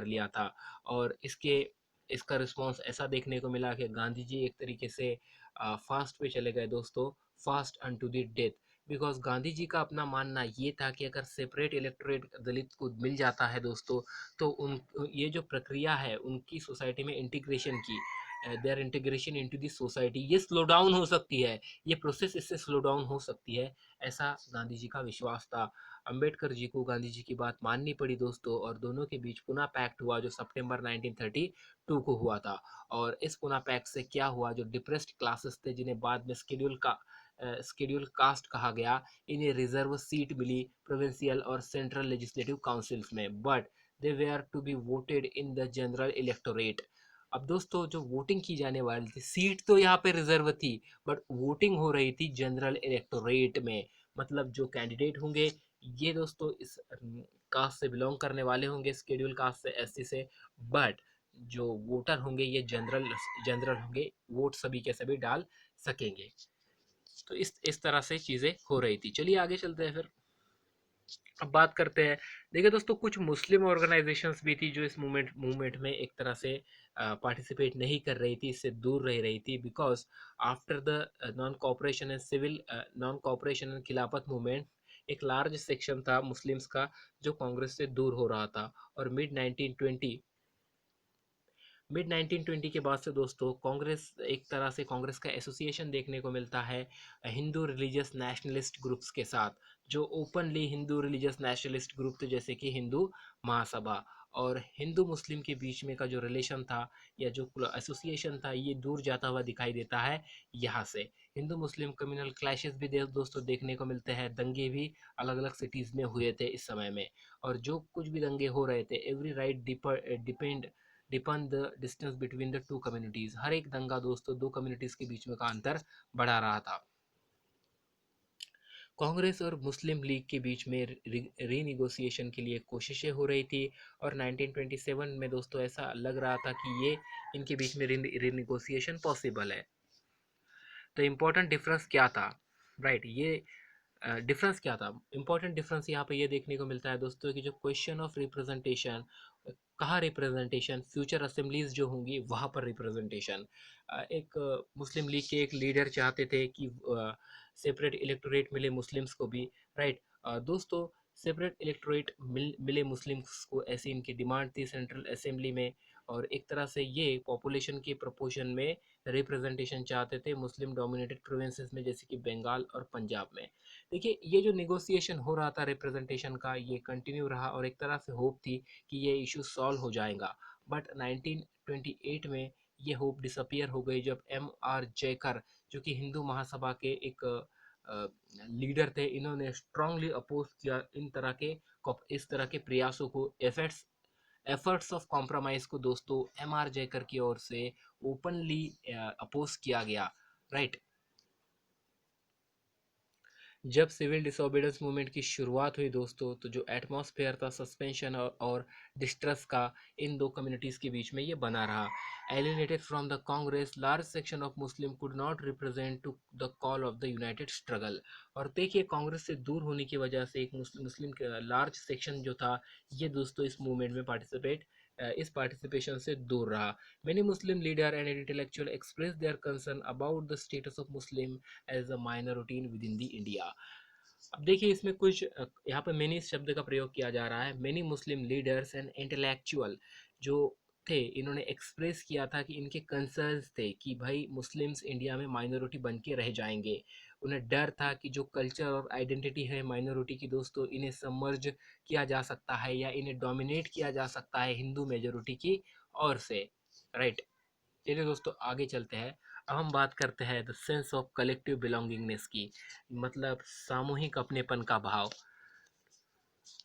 लिया था। और इसका रिस्पॉन्स ऐसा देखने को मिला कि गांधी जी एक तरीके से फास्ट पे चले गए दोस्तों, fast unto the death. Because Gandhi ji का अपना मानना ये था कि अगर सेपरेट इलेक्टोरेट दलित को मिल जाता है दोस्तों, तो उन ये जो प्रक्रिया है उनकी सोसाइटी में इंटीग्रेशन की, their integration into the society, ये स्लो डाउन हो सकती है, ये प्रोसेस इससे स्लो डाउन हो सकती है, ऐसा गांधी जी का विश्वास था। अंबेडकर जी को गांधी जी की बात माननी पड़ी दोस्तों, और दोनों के बीच पुनः पैक्ट हुआ जो सितंबर 1932 को हुआ था। और इस पुनः पैक्ट से क्या हुआ, जो डिप्रेस्ड क्लासेस थे जिन्हें बाद में स्केड्यूल कास्ट कहा गया, इन्हें रिजर्व सीट मिली प्रोविंशियल और सेंट्रल लेजिस्लेटिव काउंसिल्स में, but they were to be voted in the general electorate. अब दोस्तों जो वोटिंग की जाने वाली थी, सीट तो यहाँ पे रिजर्व थी, बट वोटिंग हो रही थी जनरल इलेक्टोरेट में। मतलब जो कैंडिडेट होंगे ये दोस्तों इस कास्ट से बिलोंग करने वाले होंगे, स्केड्यूल कास्ट से, एससी से, बट जो वोटर होंगे ये जनरल जनरल होंगे, वोट सभी के सभी डाल सकेंगे। तो इस तरह से चीज़ें हो रही थी। चलिए आगे चलते हैं फिर। अब बात करते हैं, देखिए दोस्तों कुछ मुस्लिम ऑर्गेनाइजेशंस भी थी जो इस मूवमेंट में एक तरह से पार्टिसिपेट नहीं कर रही थी, इससे दूर रह रही थी, because after the non cooperation and खिलाफत मूवमेंट, एक लार्ज सेक्शन था मुस्लिम्स का जो कांग्रेस से दूर हो रहा था। और मिड 1920 के बाद से दोस्तों कांग्रेस एक तरह से कांग्रेस का एसोसिएशन देखने को मिलता है हिंदू रिलीजियस नेशनलिस्ट ग्रुप्स के साथ, जो openly Hindu religious nationalist group थे, जैसे कि हिंदू महासभा। और हिंदू मुस्लिम के बीच में का जो रिलेशन था या जो एसोसिएशन था, ये दूर जाता हुआ दिखाई देता है यहाँ से। हिंदू मुस्लिम कम्युनल क्लैशेस भी दोस्तों देखने को मिलते हैं, दंगे भी अलग अलग सिटीज़ में हुए थे इस समय में। और जो कुछ भी दंगे हो रहे थे, every riot depend the distance between the two communities, हर एक दंगा दोस्तों दो कम्युनिटीज के बीच में का अंतर बढ़ा रहा था। कांग्रेस और मुस्लिम लीग के बीच में रीनिगोसिएशन के लिए कोशिशें हो रही थी, और 1927 में दोस्तों ऐसा लग रहा था कि ये इनके बीच में रीनिगोसिएशन पॉसिबल है। तो इम्पोर्टेंट डिफरेंस क्या था, राइट, ये डिफरेंस क्या था, इंपॉर्टेंट डिफरेंस यहाँ पे ये देखने को मिलता है दोस्तों कि जो क्वेश्चन ऑफ रिप्रेजेंटेशन, कहाँ रिप्रेजेंटेशन, फ्यूचर असेंबलीज जो होंगी वहाँ पर रिप्रेजेंटेशन। एक मुस्लिम लीग के एक लीडर चाहते थे कि सेपरेट इलेक्टोरेट मिले मुस्लिम्स को भी, राइट। दोस्तों सेपरेट इलेक्टोरेट मिले मुस्लिम्स को, ऐसी इनकी डिमांड थी सेंट्रल असेंबली में। और एक तरह से ये पॉपुलेशन के प्रोपोर्शन में रिप्रेजेंटेशन चाहते थे मुस्लिम डोमिनेटेड प्रोविंसेस में, जैसे कि बंगाल और पंजाब में। देखिए ये जो निगोसिएशन हो रहा था रिप्रेजेंटेशन का, ये कंटिन्यू रहा, और एक तरह से होप थी कि ये इशू सॉल्व हो जाएगा। बट 1928 में ये होप डिसअपियर हो गई, जब एम आर जयकर, जो कि हिंदू महासभा के एक लीडर थे, इन्होंने स्ट्रांगली अपोज किया इस तरह के प्रयासों को, एफर्ट्स ऑफ कॉम्प्रोमाइज को दोस्तों एम आर जयकर की ओर से ओपनली अपोज किया गया, राइट। जब सिविल डिसोबीडियंस मूवमेंट की शुरुआत हुई दोस्तों, तो जो एटमॉस्फेयर था सस्पेंशन और डिस्ट्रस का, इन दो कम्युनिटीज़ के बीच में ये बना रहा। Alienated from the Congress, large section of Muslim could not represent to the call of the united struggle. और देखिए कांग्रेस से दूर होने की वजह से एक मुस्लिम लार्ज सेक्शन जो था, ये दोस्तों इस मूवमेंट में इस पार्टिसिपेशन से दूर रहा। Many Muslim leader and intellectual expressed their concern about the status of Muslim as a minority within the India। अब देखिए इसमें कुछ यहाँ पर मेनी शब्द का प्रयोग किया जा रहा है। Many Muslim leaders and intellectual जो थे, इन्होंने एक्सप्रेस किया था कि इनके कंसर्न्स थे कि भाई मुस्लिम्स इंडिया में माइनॉरिटी बन के रह जाएंगे। उन्हें डर था कि जो कल्चर और आइडेंटिटी है माइनॉरिटी की दोस्तों, इन्हें सबमर्ज किया जा सकता है या इन्हें डोमिनेट किया जा सकता है हिंदू मेजोरिटी की ओर से, राइट। चलिए दोस्तों आगे चलते हैं। अब हम बात करते हैं the sense of collective belongingness की, मतलब सामूहिक अपनेपन का भाव।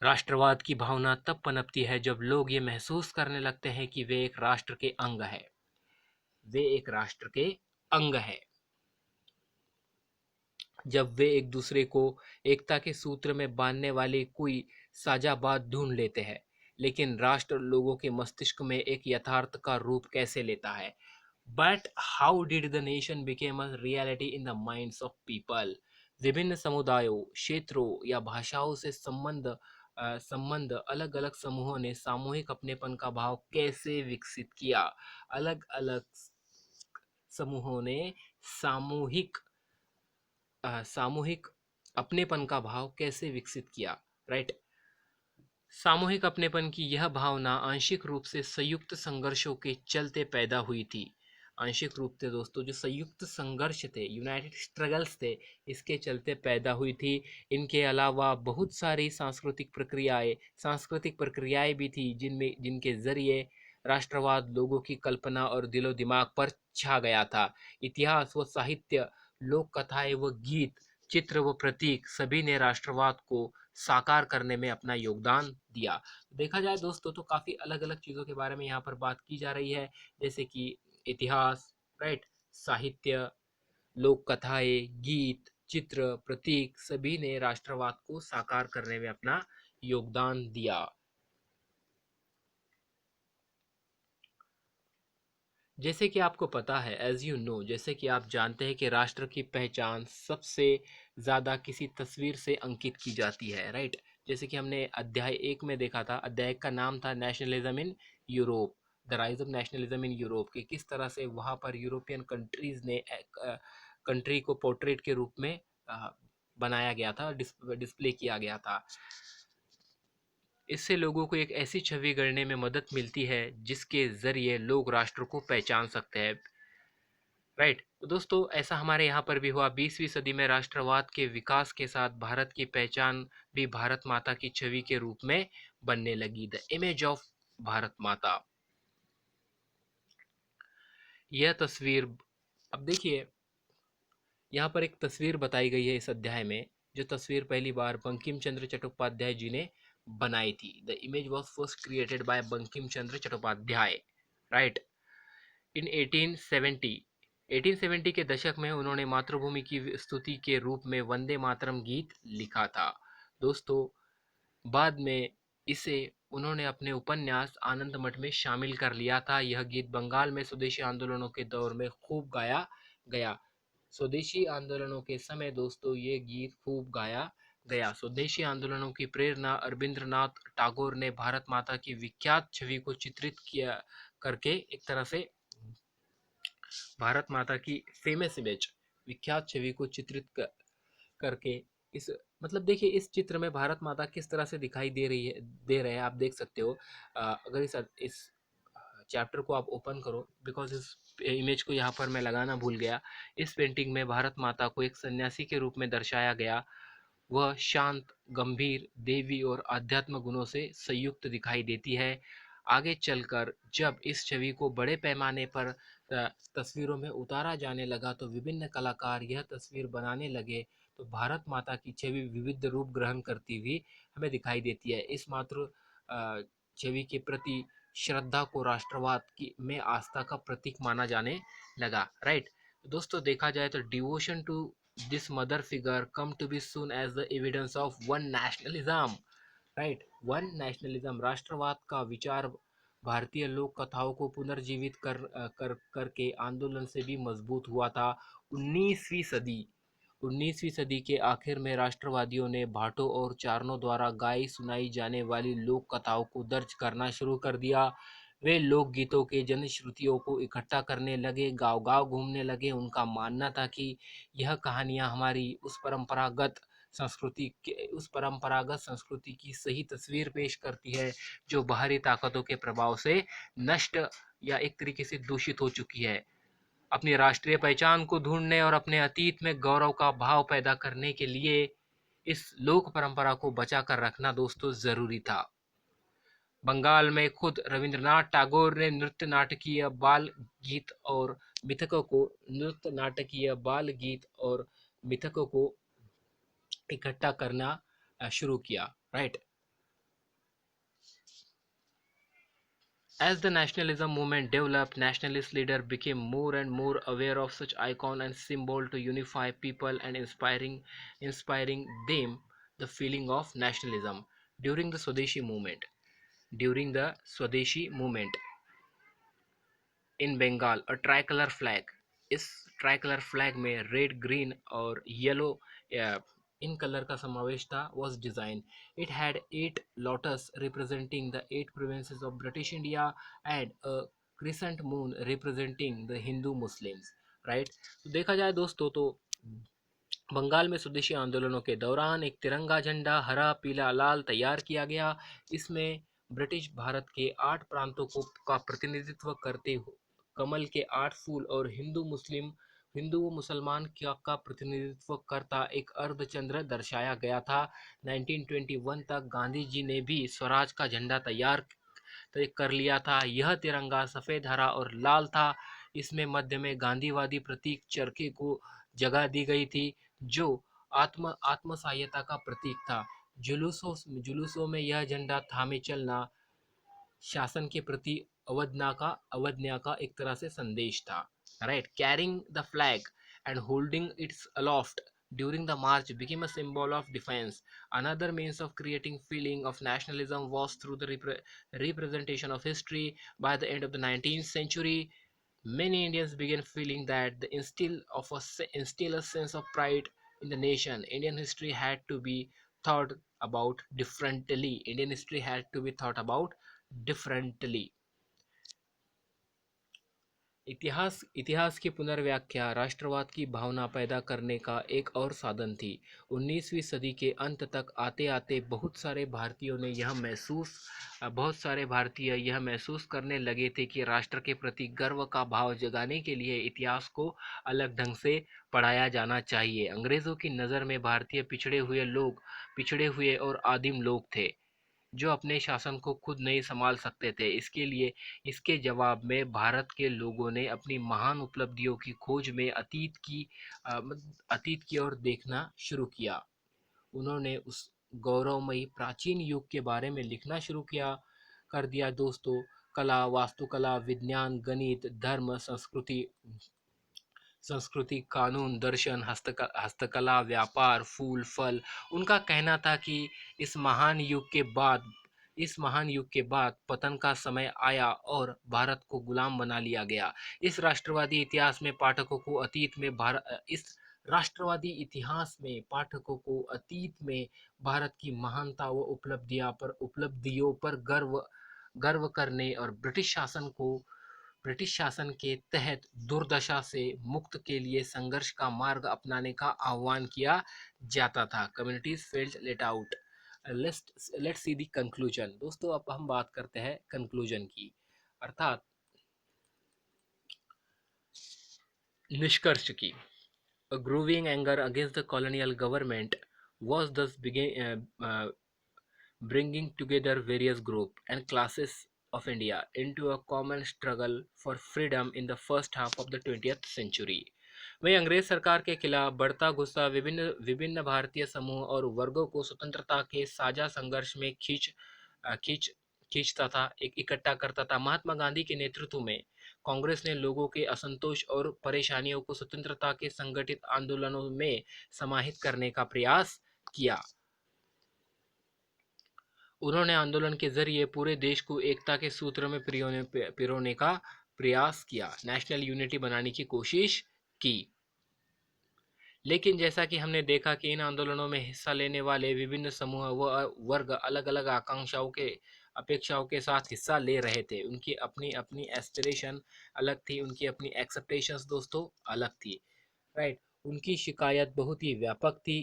राष्ट्रवाद की भावना तब पनपती है जब लोग ये महसूस करने लगते हैं कि वे एक राष्ट्र के अंग है। जब वे एक दूसरे को एकता के सूत्र में बांधने वाली कोई साझा बात ढूंढ लेते हैं, लेकिन राष्ट्र लोगों के मस्तिष्क में एक यथार्थ का रूप कैसे लेता है? But how did the nation became a reality in the minds of people? विभिन्न समुदायों, क्षेत्रों या भाषाओं से संबंध अलग अलग समूहों ने सामूहिक अपनेपन का भाव कैसे विकसित किया? अलग अलग समूहों ने सामूहिक सामूहिक अपनेपन का भाव कैसे विकसित किया? राइट। सामूहिक अपनेपन की यह भावना आंशिक रूप से संयुक्त संघर्षों के चलते पैदा हुई थी। आंशिक रूप से दोस्तों, जो संयुक्त संघर्ष थे, यूनाइटेड स्ट्रगल्स थे, इसके चलते पैदा हुई थी। इनके अलावा बहुत सारी सांस्कृतिक प्रक्रियाएं भी थी जिनके जरिए राष्ट्रवाद लोगों की कल्पना और दिलो दिमाग पर छा गया था। इतिहास व साहित्य, लोक कथाएं व गीत, चित्र व प्रतीक सभी ने राष्ट्रवाद को साकार करने में अपना योगदान दिया। देखा जाए दोस्तों तो काफ़ी अलग अलग चीज़ों के बारे में यहाँ पर बात की जा रही है, जैसे कि इतिहास, राइट, साहित्य, लोक कथाएं, गीत, चित्र, प्रतीक सभी ने राष्ट्रवाद को साकार करने में अपना योगदान दिया। जैसे कि आपको पता है, एज यू नो, जैसे कि आप जानते हैं कि राष्ट्र की पहचान सबसे ज़्यादा किसी तस्वीर से अंकित की जाती है, राइट। जैसे कि हमने अध्याय 1 में देखा था, अध्याय 1 का नाम था nationalism in Europe, the rise of nationalism in Europe, कि किस तरह से वहाँ पर यूरोपियन कंट्रीज़ ने कंट्री को पोर्ट्रेट के रूप में बनाया गया था, डिस्प्ले किया गया था। इससे लोगों को एक ऐसी छवि गढ़ने में मदद मिलती है जिसके ज़रिए लोग राष्ट्र को पहचान सकते हैं, राइट। तो दोस्तों, ऐसा हमारे यहाँ पर भी हुआ। 20वीं सदी में राष्ट्रवाद के विकास के साथ भारत की पहचान भी भारत माता की छवि के रूप में बनने लगी, द इमेज ऑफ भारत माता। यह तस्वीर, अब देखिए, यहाँ पर एक तस्वीर बताई गई है इस अध्याय में, जो तस्वीर पहली बार बंकिम चंद्र चट्टोपाध्याय जी ने बनाई थी। The image was first created by Bankim Chandra Chattopadhyay, right, in 1870। 1870 के दशक में उन्होंने मातृभूमि की स्तुति के रूप में वंदे मातरम गीत लिखा था। दोस्तों, बाद में इसे उन्होंने अपने उपन्यास आनंद मठ में शामिल कर लिया था। यह गीत बंगाल में स्वदेशी आंदोलनों के दौर में खूब गाया गया। स्वदेशी आंदोलनों के समय दोस्तों ये गीत खूब गाया गया। स्वदेशी आंदोलनों की प्रेरणा रविंद्रनाथ टैगोर ने भारत माता की विख्यात छवि को चित्रित किया करके, एक तरह से भारत माता की फेमस इमेज, विख्यात छवि को करके, इस, मतलब देखिए, इस चित्र में भारत माता किस तरह से दिखाई दे रहे हैं, आप देख सकते हो। अगर इस चैप्टर को आप ओपन करो, बिकॉज इस इमेज को यहाँ पर मैं लगाना भूल गया। इस पेंटिंग में भारत माता को एक सन्यासी के रूप में दर्शाया गया। वह शांत, गंभीर, देवी और आध्यात्म गुणों से संयुक्त दिखाई देती है। आगे चलकर जब इस छवि को बड़े पैमाने पर तस्वीरों में उतारा जाने लगा तो विभिन्न कलाकार यह तस्वीर बनाने लगे, तो भारत माता की छवि विविध रूप ग्रहण करती हुई हमें दिखाई देती है। इस मातृ छवि के प्रति श्रद्धा को राष्ट्रवाद की में आस्था का प्रतीक माना जाने लगा, राइट। दोस्तों, देखा जाए तो devotion to this mother figure come to be soon as the evidence of one nationalism, right, one nationalism. राष्ट्रवाद का विचार भारतीय लोक कथाओं को पुनर्जीवित करके आंदोलन से भी मजबूत हुआ था। 19वीं सदी 19वीं सदी के आखिर में राष्ट्रवादियों ने भाटों और चारणों द्वारा गाई सुनाई जाने वाली लोक कथाओं को दर्ज करना शुरू कर दिया। वे लोकगीतों के जनश्रुतियों को इकट्ठा करने लगे, गांव-गांव घूमने लगे। उनका मानना था कि यह कहानियाँ हमारी उस परंपरागत संस्कृति की सही तस्वीर पेश करती है, जो बाहरी ताकतों के प्रभाव से नष्ट या एक तरीके से दूषित हो चुकी है। अपनी राष्ट्रीय पहचान को ढूंढने और अपने अतीत में गौरव का भाव पैदा करने के लिए इस लोक परंपरा को बचा कर रखना दोस्तों जरूरी था। बंगाल में खुद रविंद्रनाथ टैगोर ने नृत्य नाटकीय बाल गीत और मिथकों को इकट्ठा करना शुरू किया, right. As the nationalism movement developed, nationalist leaders became more and more aware of such icon and symbol to unify people and inspiring them the feeling of nationalism. During the स्वदेशी मूवमेंट ड्यूरिंग द स्वदेशी मूवमेंट इन बंगाल और ट्राई कलर फ्लैग, इस ट्राई कलर फ्लैग में रेड ग्रीन और येलो इन कलर का समावेश था, was design. It had 8 lotus representing the 8 provinces of British India and a crescent moon representing the Hindu Muslims. Right, तो देखा जाए दोस्तों तो बंगाल में स्वदेशी आंदोलनों के दौरान एक तिरंगा झंडा हरा पीला लाल तैयार किया गया। इसमें ब्रिटिश भारत के 8 प्रांतों को का प्रतिनिधित्व करते हुए कमल के 8 फूल और हिंदू व मुसलमान का प्रतिनिधित्व करता एक अर्धचंद्र दर्शाया गया था। 1921 तक गांधी जी ने भी स्वराज का झंडा तैयार तय कर लिया था। यह तिरंगा सफ़ेद हरा और लाल था। इसमें मध्य में गांधीवादी प्रतीक चरखे को जगह दी गई थी, जो आत्म सहायता का प्रतीक था। जुलूसों में यह झंडा थामे चलना शासन के प्रति अवज्ञा का एक तरह से संदेश था। Right, carrying the flag and holding its aloft during the march became a symbol of defense. Another means of creating feeling of nationalism was through the representation of history. By the end of the 19th century, many Indians began feeling that the instill a sense of pride in the nation. Indian history had to be thought about differently. Indian history had to be thought about differently. इतिहास की पुनर्व्याख्या राष्ट्रवाद की भावना पैदा करने का एक और साधन थी। 19वीं सदी के अंत तक आते आते बहुत सारे भारतीय यह महसूस करने लगे थे कि राष्ट्र के प्रति गर्व का भाव जगाने के लिए इतिहास को अलग ढंग से पढ़ाया जाना चाहिए। अंग्रेज़ों की नज़र में भारतीय पिछड़े हुए और आदिम लोग थे, जो अपने शासन को खुद नहीं संभाल सकते थे। इसके जवाब में भारत के लोगों ने अपनी महान उपलब्धियों की खोज में अतीत की ओर देखना शुरू किया। उन्होंने उस गौरवमयी प्राचीन युग के बारे में लिखना शुरू कर दिया दोस्तों। कला, वास्तुकला, विज्ञान, गणित, धर्म, संस्कृति, कानून, दर्शन, हस्तकला, व्यापार, फूल, फल। उनका कहना था कि इस महान युग के बाद इस महान युग के बाद पतन का समय आया और भारत को गुलाम बना लिया गया। इस राष्ट्रवादी इतिहास में पाठकों को अतीत में भारत की महानता व उपलब्धियों पर गर्व करने और ब्रिटिश शासन के तहत दुर्दशा से मुक्त के लिए संघर्ष का मार्ग अपनाने का आह्वान किया जाता था। Communities felt let out. Let's see the conclusion. दोस्तों, अब हम बात करते हैं कंक्लूजन की, अर्थात निष्कर्ष की। A growing anger against the colonial government was thus bringing together various groups and classes of India into a common struggle for freedom in the first half of the 20th century. वहीं अंग्रेज सरकार के खिलाफ बढ़ता गुस्सा विभिन्न विभिन्न भारतीय समूह और वर्गों को स्वतंत्रता के साझा संघर्ष में खींच खींचता था, इकट्ठा करता था। महात्मा गांधी के नेतृत्व में कांग्रेस ने लोगों के असंतोष और परेशानियों को स्वतंत्रता के संगठित आंदोलनों में समाहित करने का प्रयास किया। उन्होंने आंदोलन के जरिए पूरे देश को एकता के सूत्र में पिरोने का प्रयास किया, नेशनल यूनिटी बनाने की कोशिश की। लेकिन जैसा कि हमने देखा कि इन आंदोलनों में हिस्सा लेने वाले विभिन्न समूह व वर्ग अलग अलग अपेक्षाओं के साथ हिस्सा ले रहे थे। उनकी अपनी अपनी एस्पिरेशन अलग थी, उनकी अपनी एक्सपेक्टेशंस दोस्तों अलग थी। राइट, उनकी शिकायत बहुत ही व्यापक थी।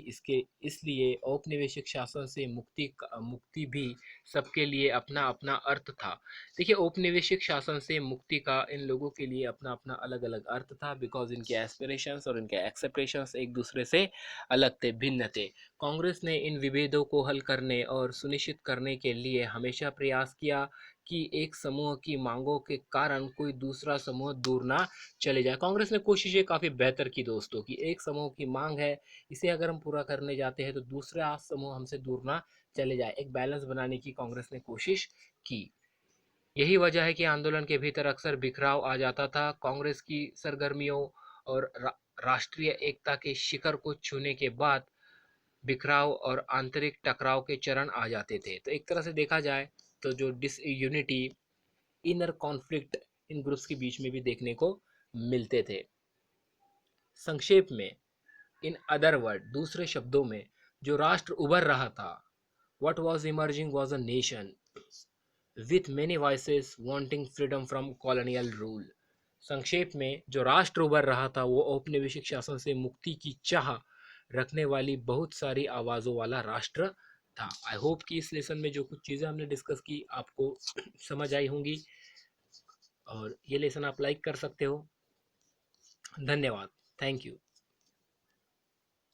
इसलिए औपनिवेशिक शासन से मुक्ति भी सबके लिए अपना अपना अर्थ था। देखिए, औपनिवेशिक शासन से मुक्ति का इन लोगों के लिए अपना अपना अलग अलग अर्थ था, बिकॉज इनके एस्पिरेशंस और इनके एक्सपेक्टेशंस एक दूसरे से अलग थे, भिन्न थे। कांग्रेस ने इन विभेदों को हल करने और सुनिश्चित करने के लिए हमेशा प्रयास किया कि एक समूह की मांगों के कारण कोई दूसरा समूह दूर ना चले जाए। कांग्रेस ने कोशिशें काफ़ी बेहतर की दोस्तों, कि एक समूह की मांग है, इसे अगर हम पूरा करने जाते हैं तो दूसरा समूह हमसे दूर ना चले जाए। एक बैलेंस बनाने की कांग्रेस ने कोशिश की। यही वजह है कि आंदोलन के भीतर अक्सर बिखराव आ जाता था। कांग्रेस की सरगर्मियों और राष्ट्रीय एकता के शिखर को छूने के बाद बिखराव और आंतरिक टकराव के चरण आ जाते थे। तो एक तरह से देखा जाए तो जो disunity, inner conflict in groups के बीच में भी देखने को मिलते थे। संक्षेप में, इन अदर वर्ड, दूसरे शब्दों में, जो राष्ट्र उभर रहा था, what was emerging was a nation with many voices wanting freedom from colonial rule। संक्षेप में, जो राष्ट्र उभर रहा था वो औपनिवेशिक शासन से मुक्ति की चाह रखने वाली बहुत सारी आवाज़ों वाला राष्ट्र था। आई होप कि इस लेसन में जो कुछ चीज़ें हमने डिस्कस की आपको समझ आई होंगी, और ये लेसन आप लाइक कर सकते हो। धन्यवाद। Thank you.